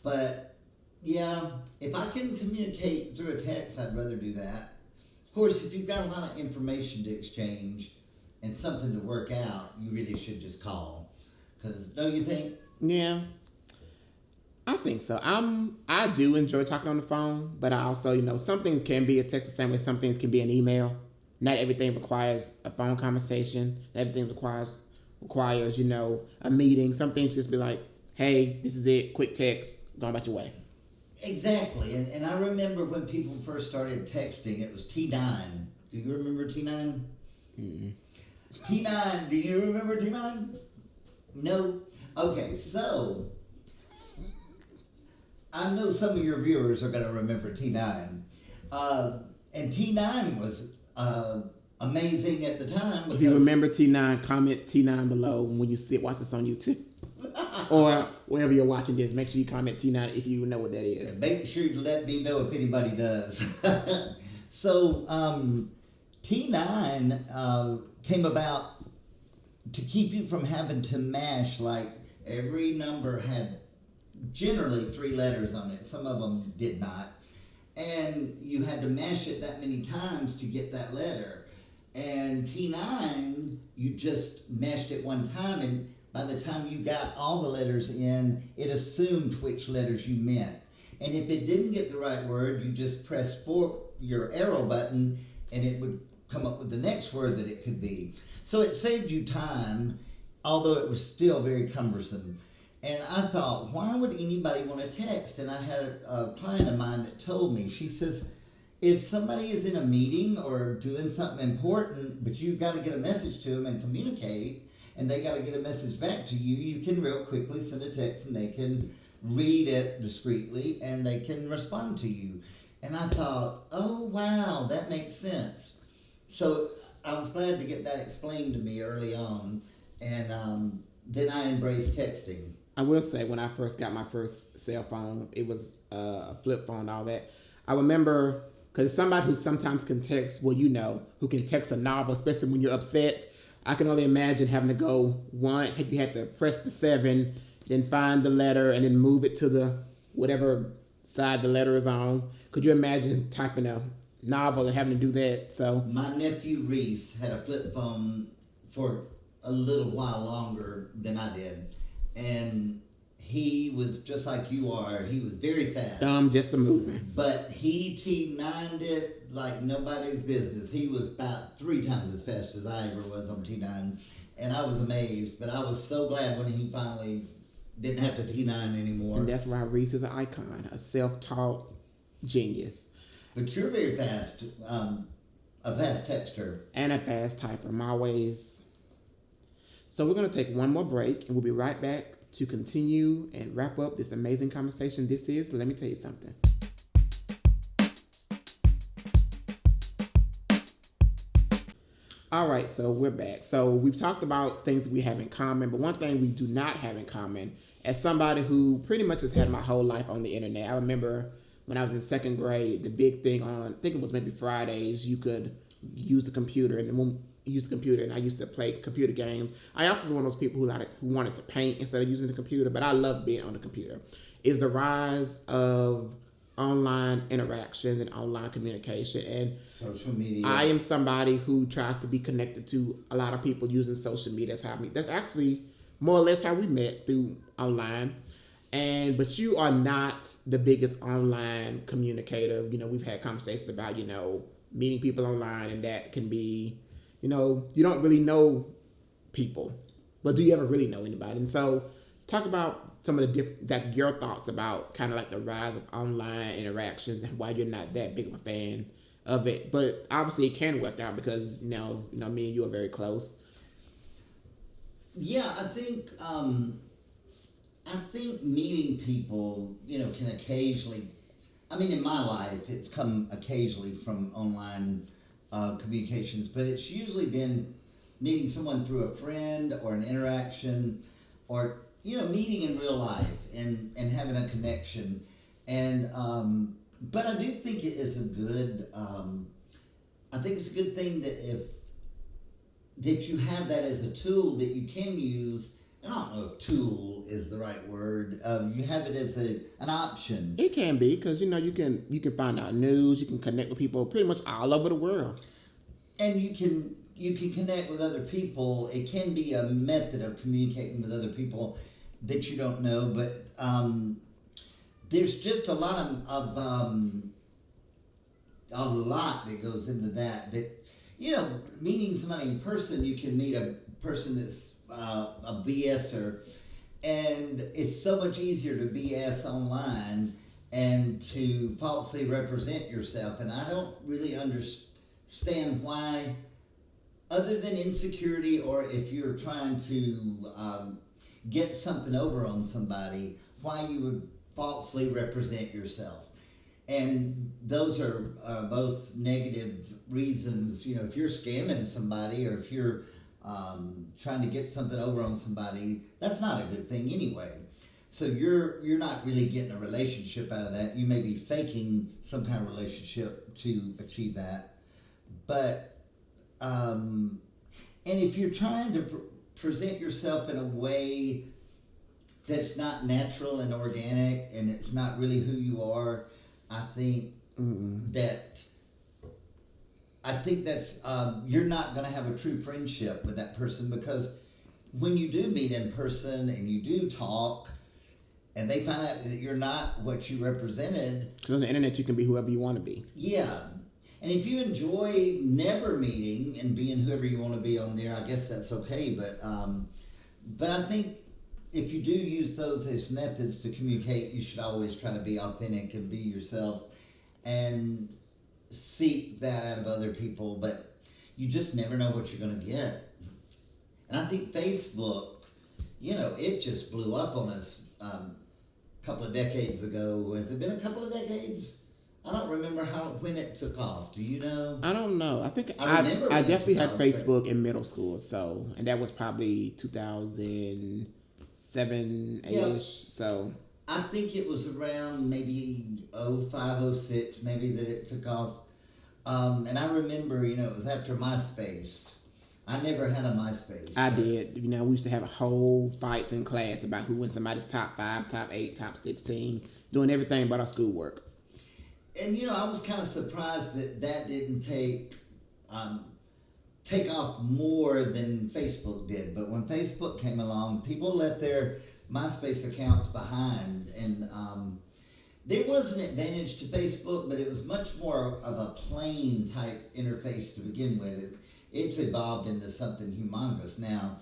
Speaker 2: But yeah, if I can communicate through a text, I'd rather do that. Of course, if you've got a lot of information to exchange and something to work out, you really should just call. Because don't you think?
Speaker 1: Yeah, I think so. I do enjoy talking on the phone, but I also, some things can be a text the same way some things can be an email. Not everything requires a phone conversation. Everything requires, a meeting. Some things just be like, hey, this is it, quick text, go about your way.
Speaker 2: Exactly. And I remember when people first started texting, it was T9. Do you remember T9? Mm-mm. T9, do you remember T9? No? Okay, so I know some of your viewers are going to remember T9. And T9 was amazing at the time. Because,
Speaker 1: if you remember T9, comment T9 below when you watch this on YouTube. Or wherever you're watching this, make sure you comment T9 if you know what that is.
Speaker 2: And make sure to let me know if anybody does. So T9 came about to keep you from having to mash, like every number had generally 3 letters on it. Some of them did not. And you had to mash it that many times to get that letter. And T9, you just mashed it one time, and by the time you got all the letters in, it assumed which letters you meant. And if it didn't get the right word, you just pressed your arrow button, and it would come up with the next word that it could be. So it saved you time, although it was still very cumbersome. And I thought, why would anybody want to text? And I had a client of mine that told me, she says, if somebody is in a meeting or doing something important, but you've got to get a message to them and communicate, and they got to get a message back to you, you can real quickly send a text and they can read it discreetly and they can respond to you. And I thought, oh, wow, that makes sense. So I was glad to get that explained to me early on. And then I embraced texting.
Speaker 1: I will say, when I first got my first cell phone, it was a flip phone and all that. I remember, because somebody who sometimes can text, who can text a novel, especially when you're upset, I can only imagine having to go you had to press the 7, then find the letter, and then move it to the whatever side the letter is on. Could you imagine typing a novel and having to do that? So
Speaker 2: my nephew Reese had a flip phone for a little while longer than I did. And he was just like you are. He was very fast.
Speaker 1: Just a moving.
Speaker 2: But he T9'd it like nobody's business. He was about 3 times as fast as I ever was on T9. And I was amazed. But I was so glad when he finally didn't have to T9 anymore.
Speaker 1: And that's why Reese is an icon, a self-taught genius.
Speaker 2: But you're very fast, a fast texter.
Speaker 1: And a fast typer, my ways. So we're going to take one more break, and we'll be right back to continue and wrap up this amazing conversation. This is Let Me Tell You Something. All right, so we're back. So we've talked about things that we have in common, but one thing we do not have in common, as somebody who pretty much has had my whole life on the internet, I remember when I was in 2nd grade, the big thing on, I think it was maybe Fridays, you could use the computer, and when use the computer, and I used to play computer games. I also was one of those people who wanted to paint instead of using the computer, but I love being on the computer. Is the rise of online interactions and online communication. And
Speaker 2: social media.
Speaker 1: I am somebody who tries to be connected to a lot of people using social media. That's actually more or less how we met, through online. But you are not the biggest online communicator. We've had conversations about, meeting people online, and that can be, you don't really know people, but do you ever really know anybody? And so talk about some of the your thoughts about kind of like the rise of online interactions and why you're not that big of a fan of it. But obviously, it can work out because me and you are very close.
Speaker 2: Yeah, I think meeting people, can occasionally. I mean, in my life, it's come occasionally from online communications, but it's usually been meeting someone through a friend or an interaction, or meeting in real life and having a connection. And but I do think it is a good. I think it's a good thing that you have that as a tool that you can use. And I don't know if tool is the right word. You have it as an option.
Speaker 1: It can be because you can find out news. You can connect with people pretty much all over the world.
Speaker 2: And you can connect with other people. It can be a method of communicating with other people that you don't know. But there's just a lot that goes into that. Meeting somebody in person, you can meet a person that's a BSer, and it's so much easier to BS online and to falsely represent yourself. And I don't really understand why, other than insecurity, or if you're trying to get something over on somebody, why you would falsely represent yourself. And those are both negative reasons. If you're scamming somebody, or if you're trying to get something over on somebody, that's not a good thing anyway. So you're not really getting a relationship out of that. You may be faking some kind of relationship to achieve that. But and if you're trying to present yourself in a way that's not natural and organic, and it's not really who you are, I think that's you're not going to have a true friendship with that person, because when you do meet in person and you do talk, and they find out that you're not what you represented.
Speaker 1: Because on the internet, you can be whoever you want to be.
Speaker 2: Yeah. And if you enjoy never meeting and being whoever you want to be on there, I guess that's okay. But I think if you do use those as methods to communicate, you should always try to be authentic and be yourself and seek that out of other people. But you just never know what you're going to get. And I think Facebook, it just blew up on us a couple of decades ago. Has it been a couple of decades? I don't remember when it took off. Do you know?
Speaker 1: I don't know. I think I definitely had Facebook in middle school, and that was probably 2007-ish.
Speaker 2: Yeah.
Speaker 1: So
Speaker 2: I think it was around maybe 05, 06, maybe, that it took off. And I remember, it was after MySpace. I never had a MySpace.
Speaker 1: I did. We used to have a whole fights in class about who went somebody's top 5, top 8, top 16, doing everything but our schoolwork.
Speaker 2: And I was kind of surprised that didn't take off more than Facebook did. But when Facebook came along, people let their MySpace accounts behind, and there was an advantage to Facebook, but it was much more of a plain type interface to begin with. It's evolved into something humongous now.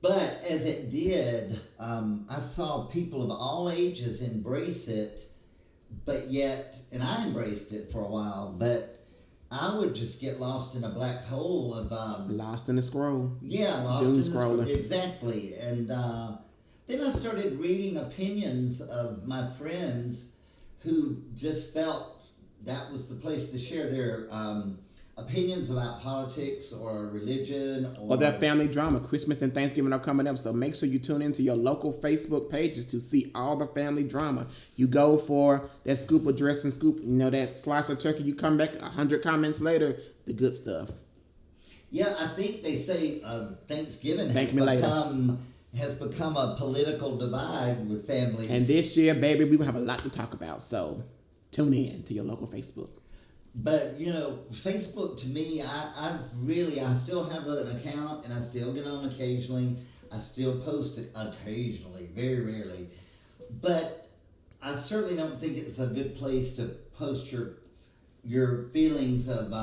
Speaker 2: But as it did, I saw people of all ages embrace it. But yet, and I embraced it for a while, but I would just get lost in a black hole of...
Speaker 1: lost in the scroll.
Speaker 2: Yeah, lost in the scroll. Exactly. And then I started reading opinions of my friends who just felt that was the place to share their opinions about politics or religion.
Speaker 1: Or that family drama. Christmas and Thanksgiving are coming up, so make sure you tune into your local Facebook pages to see all the family drama. You go for that scoop of dressing, that slice of turkey, you come back 100 comments later, the good stuff.
Speaker 2: Yeah, I think they say Thanksgiving has become a political divide with families.
Speaker 1: And this year, baby, we will have a lot to talk about, so tune in to your local Facebook.
Speaker 2: But, Facebook, to me, I still have an account, and I still get on occasionally. I still post it occasionally, very rarely. But I certainly don't think it's a good place to post your feelings of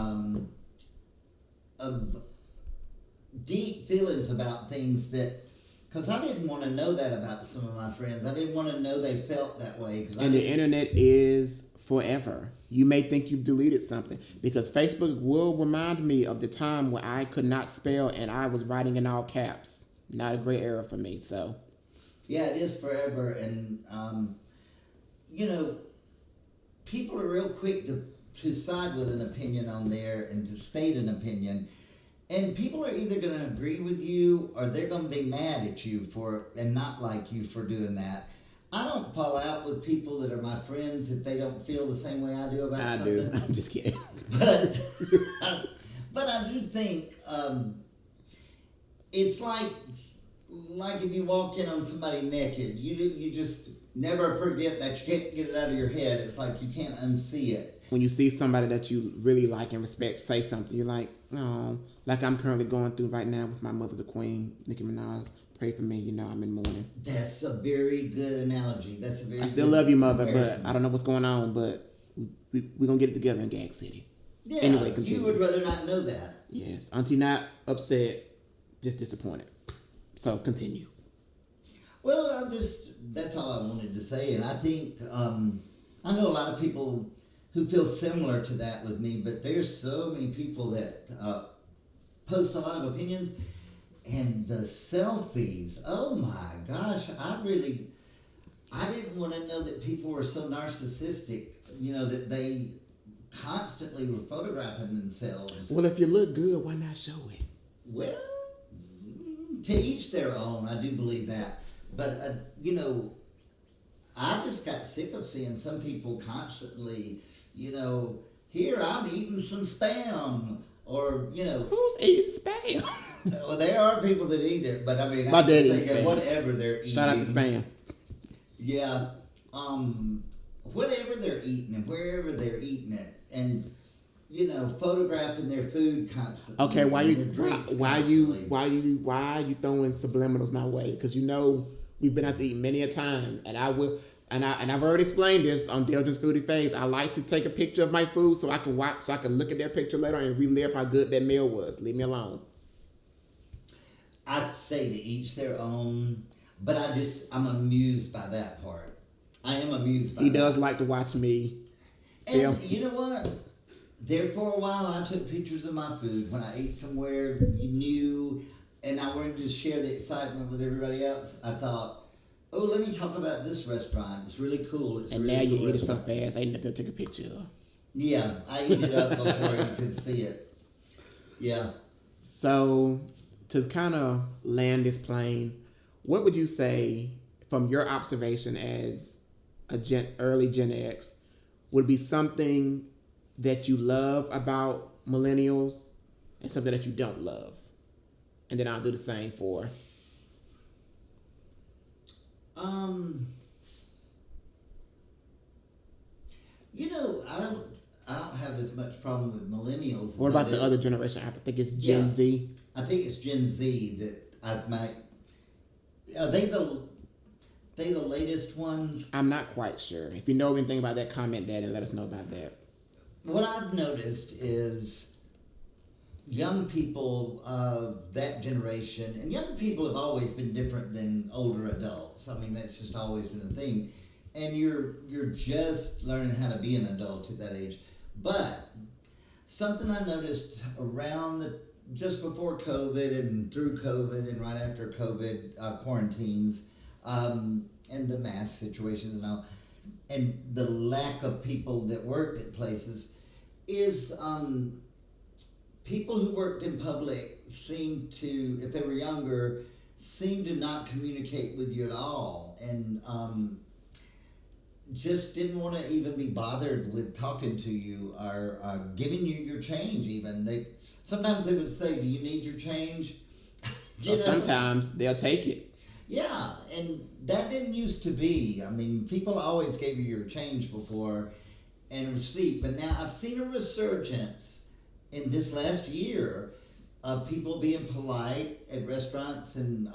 Speaker 2: deep feelings about things that Because I didn't want to know that about some of my friends. I didn't want to know they felt that way.
Speaker 1: And the internet is forever. You may think you've deleted something because Facebook will remind me of the time where I could not spell and I was writing in all caps. Not a great era for me, so.
Speaker 2: Yeah, it is forever. And, people are real quick to side with an opinion on there and to state an opinion. And people are either going to agree with you or they're going to be mad at you for and not like you for doing that. I don't fall out with people that are my friends if they don't feel the same way I do about something.
Speaker 1: I do. I'm just kidding.
Speaker 2: But I do think it's like if you walk in on somebody naked, you just never forget that you can't get it out of your head. It's like you can't unsee it.
Speaker 1: When you see somebody that you really like and respect say something, you're like, oh, like I'm currently going through right now with my mother, the Queen, Nicki Minaj. Pray for me, I'm in mourning.
Speaker 2: That's a very good analogy.
Speaker 1: I still love you, mother, but I don't know what's going on, but we're going to get it together in Gag City.
Speaker 2: Yeah,
Speaker 1: anyway, continue.
Speaker 2: You would rather not know that.
Speaker 1: Yes, auntie not upset, just disappointed. So, continue.
Speaker 2: Well, that's all I wanted to say, and I think, I know a lot of people who feel similar to that with me, but there's so many people that post a lot of opinions. And the selfies, oh my gosh, I didn't want to know that people were so narcissistic, that they constantly were photographing themselves.
Speaker 1: Well, if you look good, why not show it?
Speaker 2: Well, to each their own, I do believe that. But, I just got sick of seeing some people constantly, here I'm eating some Spam. Or,
Speaker 1: Who's eating Spam?
Speaker 2: Well, there are people that eat it, but I mean,
Speaker 1: My
Speaker 2: I'm
Speaker 1: dad
Speaker 2: just
Speaker 1: eats
Speaker 2: thinking
Speaker 1: Spam.
Speaker 2: whatever they're eating.
Speaker 1: Shout out to Spam.
Speaker 2: Yeah. Whatever they're eating and wherever they're eating it. And, photographing their food constantly.
Speaker 1: Okay, why are you throwing subliminals my way? Because we've been out to eat many a time, and I've already explained this on Deldrian's Foodie Faves. I like to take a picture of my food so I can look at their picture later and relive how good that meal was. Leave me alone.
Speaker 2: I'd say to each their own, but I'm amused by that part. I am amused by that.
Speaker 1: He does like to watch me.
Speaker 2: And you know what? There for a while, I took pictures of my food when I ate somewhere new, and I wanted to share the excitement with everybody else. I thought, oh, let me talk about this restaurant. It's really cool.
Speaker 1: And now you eat it so fast, ain't nothing to take a picture of.
Speaker 2: Yeah, I eat it up before you can see it. Yeah.
Speaker 1: So, to kind of land this plane, what would you say, from your observation as early Gen X, would be something that you love about millennials and something that you don't love? And then I'll do the same for...
Speaker 2: I don't have as much problem with millennials.
Speaker 1: What about the other generation? I think it's Gen Z.
Speaker 2: I think it's Gen Z that I might. Are they the latest ones?
Speaker 1: I'm not quite sure. If you know anything about that, comment that and let us know about that.
Speaker 2: What I've noticed is young people of that generation, and young people have always been different than older adults. I mean, that's just always been a thing. And you're just learning how to be an adult at that age. But something I noticed just before COVID and through COVID and right after COVID quarantines and the mask situations and all, and the lack of people that worked at places is people who worked in public seemed to, if they were younger, seemed to not communicate with you at all, and just didn't want to even be bothered with talking to you or giving you your change. Even sometimes they would say, "Do you need your change?"
Speaker 1: Sometimes they'll take it.
Speaker 2: Yeah, and that didn't used to be. I mean, people always gave you your change before and receipt, but now I've seen a resurgence in this last year of people being polite at restaurants and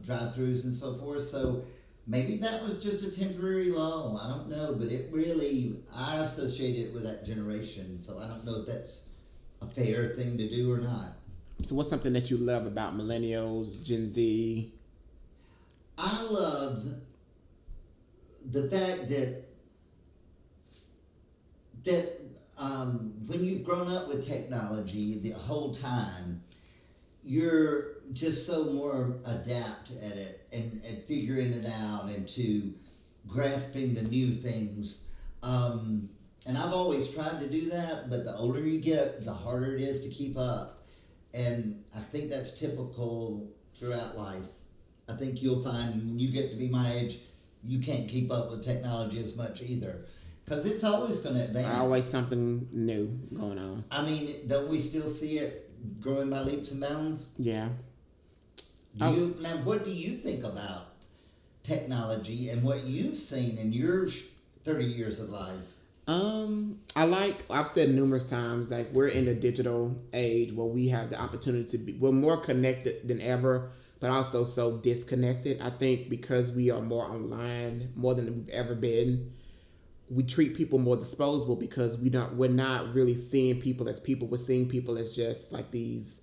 Speaker 2: drive-thrus and so forth. So maybe that was just a temporary lull. I don't know, but I associate it with that generation. So I don't know if that's a fair thing to do or not.
Speaker 1: So what's something that you love about millennials, Gen Z?
Speaker 2: I love the fact that when you've grown up with technology the whole time, you're just so more adept at it and at figuring it out and to grasping the new things. And I've always tried to do that, but the older you get, the harder it is to keep up. And I think that's typical throughout life. I think you'll find when you get to be my age, you can't keep up with technology as much either. Because it's always going to advance.
Speaker 1: Always something new going on.
Speaker 2: I mean, don't we still see it growing by leaps and bounds?
Speaker 1: Yeah.
Speaker 2: Now, what do you think about technology and what you've seen in your 30 years of life?
Speaker 1: I've said numerous times, like, we're in a digital age where we have the opportunity to be, we're more connected than ever, but also so disconnected. I think because we are more online, more than we've ever been, we treat people more disposable because we're not really seeing people as people. We're seeing people as just like these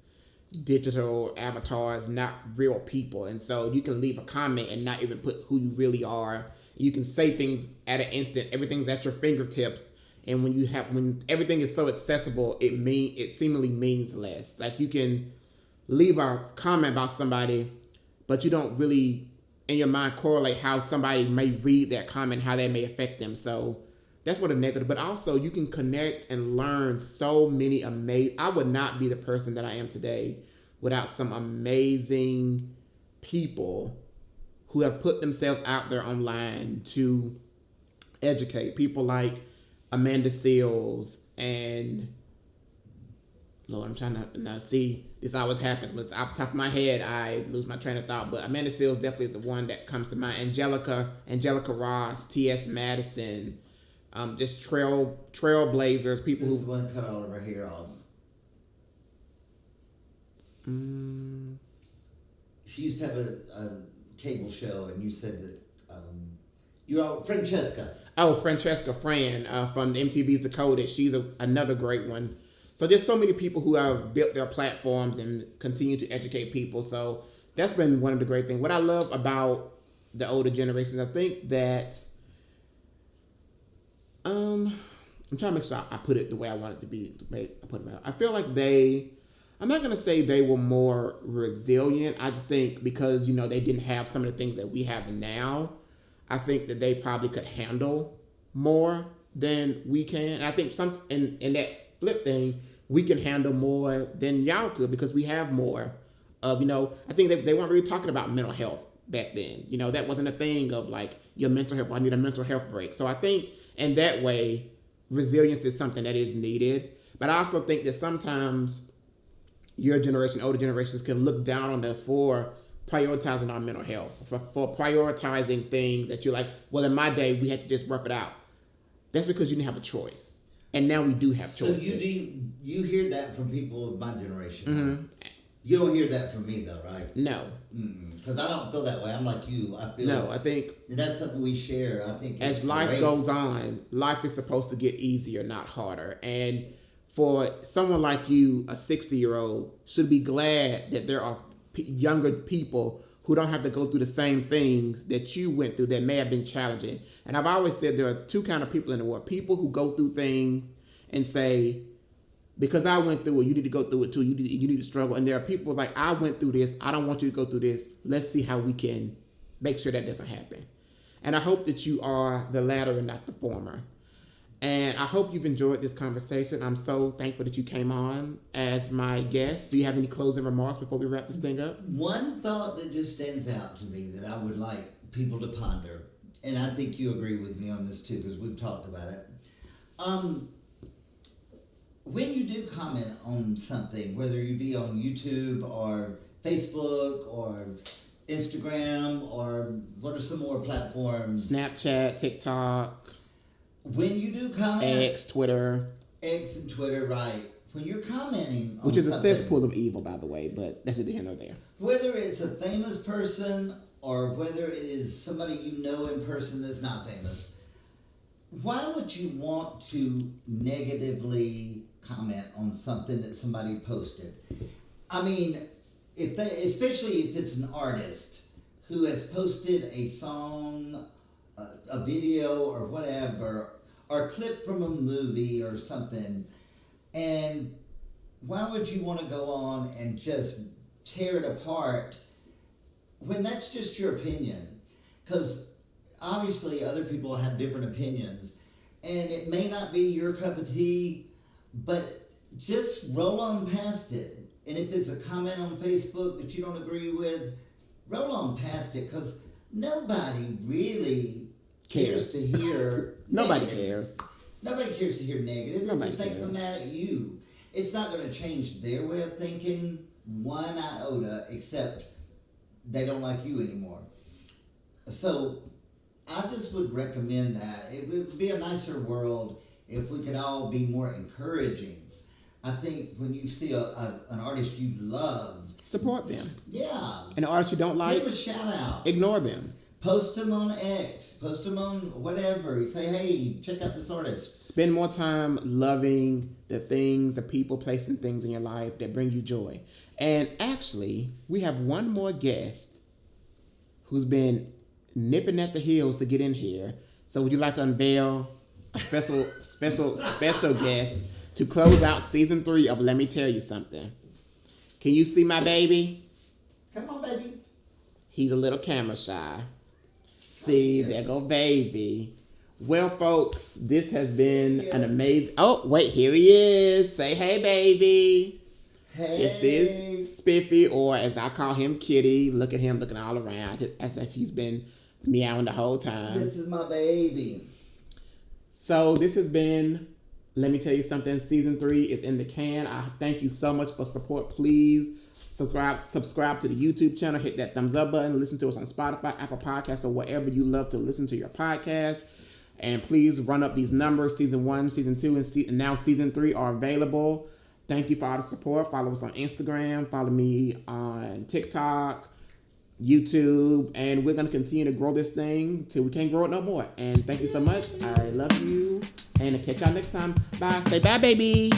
Speaker 1: digital avatars, not real people. And so you can leave a comment and not even put who you really are. You can say things at an instant. Everything's at your fingertips. And when everything is so accessible, it seemingly means less. Like, you can leave a comment about somebody, but you don't really, in your mind, correlate how somebody may read that comment, how that may affect them. So that's what a negative. But also, you can connect and learn so many I would not be the person that I am today without some amazing people who have put themselves out there online to educate. People like Amanda Seals and, Lord, I'm trying to now see. This always happens, but off the top of my head, I lose my train of thought. But Amanda Seals definitely is the one that comes to mind. Angelica Ross, T.S. Madison, just trailblazers, people
Speaker 2: Who's
Speaker 1: who.
Speaker 2: the one cut all of her hair off? She used to have a cable show, and you said that you're Francesca.
Speaker 1: Oh, Francesca Fran from the MTV's Dakota. She's another great one. So there's so many people who have built their platforms and continue to educate people. So that's been one of the great things. What I love about the older generations, I think that I'm trying to make sure I put it the way I want it to be. I feel like I'm not going to say they were more resilient. I just think because, they didn't have some of the things that we have now, I think that they probably could handle more than we can. And I think in that flip thing, we can handle more than y'all could because we have more of, I think they weren't really talking about mental health back then. That wasn't a thing of like your mental health. I need a mental health break. So I think in that way, resilience is something that is needed. But I also think that sometimes your generation, older generations can look down on us for prioritizing our mental health, for prioritizing things that you're like, well, in my day, we had to just rough it out. That's because you didn't have a choice. And now we do have choices.
Speaker 2: So you hear that from people of my generation.
Speaker 1: Mm-hmm.
Speaker 2: You don't hear that from me, though, right?
Speaker 1: No.
Speaker 2: Because I don't feel that way. I'm like you.
Speaker 1: I think
Speaker 2: that's something we share. I think
Speaker 1: as life goes on, life is supposed to get easier, not harder. And for someone like you, a 60-year-old, should be glad that there are younger people who don't have to go through the same things that you went through that may have been challenging. And I've always said there are two kinds of people in the world. People who go through things and say, because I went through it, you need to go through it too. You need to struggle. And there are people like, I went through this. I don't want you to go through this. Let's see how we can make sure that doesn't happen. And I hope that you are the latter and not the former. And I hope you've enjoyed this conversation. I'm so thankful that you came on as my guest. Do you have any closing remarks before we wrap this thing up?
Speaker 2: One thought that just stands out to me that I would like people to ponder, and I think you agree with me on this too because we've talked about it. When you do comment on something, whether you be on YouTube or Facebook or Instagram or what are some more platforms?
Speaker 1: Snapchat, TikTok.
Speaker 2: When you do comment... X and Twitter, right. When you're commenting on
Speaker 1: which is
Speaker 2: something,
Speaker 1: a cesspool of evil, by the way, but that's neither here nor there.
Speaker 2: Whether it's a famous person or whether it is somebody you know in person that's not famous, why would you want to negatively comment on something that somebody posted? I mean, especially if it's an artist who has posted a song, a video, or whatever, or a clip from a movie or something, and why would you want to go on and just tear it apart when that's just your opinion? Because obviously other people have different opinions, and it may not be your cup of tea, but just roll on past it. And if it's a comment on Facebook that you don't agree with, roll on past it, because nobody really cares to hear
Speaker 1: Nobody
Speaker 2: negative.
Speaker 1: cares.
Speaker 2: Nobody cares to hear negative. It
Speaker 1: Nobody
Speaker 2: just makes them mad at you. It's not going to change their way of thinking one iota, except they don't like you anymore. So I just would recommend that. It would be a nicer world if we could all be more encouraging. I think when you see an artist you love,
Speaker 1: support them.
Speaker 2: Yeah.
Speaker 1: And the artists you don't like,
Speaker 2: give them a shout out.
Speaker 1: Ignore them.
Speaker 2: Post them on X. Post them on whatever. Say, hey, check out this artist.
Speaker 1: Spend more time loving the things, the people, placing things in your life that bring you joy. And actually, we have one more guest who's been nipping at the heels to get in here. So would you like to unveil a special guest to close out season 3 of Let Me Tell You Something? Can you see my baby?
Speaker 2: Come on, baby.
Speaker 1: He's a little camera shy. See, there go baby. Well, folks, this has been an amazing... Oh, wait, here he is. Say hey, baby.
Speaker 2: Hey.
Speaker 1: This is Spiffy, or as I call him, Kitty. Look at him looking all around as if he's been meowing the whole time.
Speaker 2: This is my baby.
Speaker 1: So this has been Let Me Tell You Something. Season 3 is in the can. I thank you so much for support. Please subscribe to the YouTube channel. Hit that thumbs up button. Listen to us on Spotify, Apple Podcasts, or wherever you love to listen to your podcast. And please run up these numbers. Season 1, Season 2, and now Season 3 are available. Thank you for all the support. Follow us on Instagram. Follow me on TikTok, YouTube. And we're going to continue to grow this thing till we can't grow it no more. And thank you so much. I love you. And I'll catch y'all next time. Bye. Say bye, baby.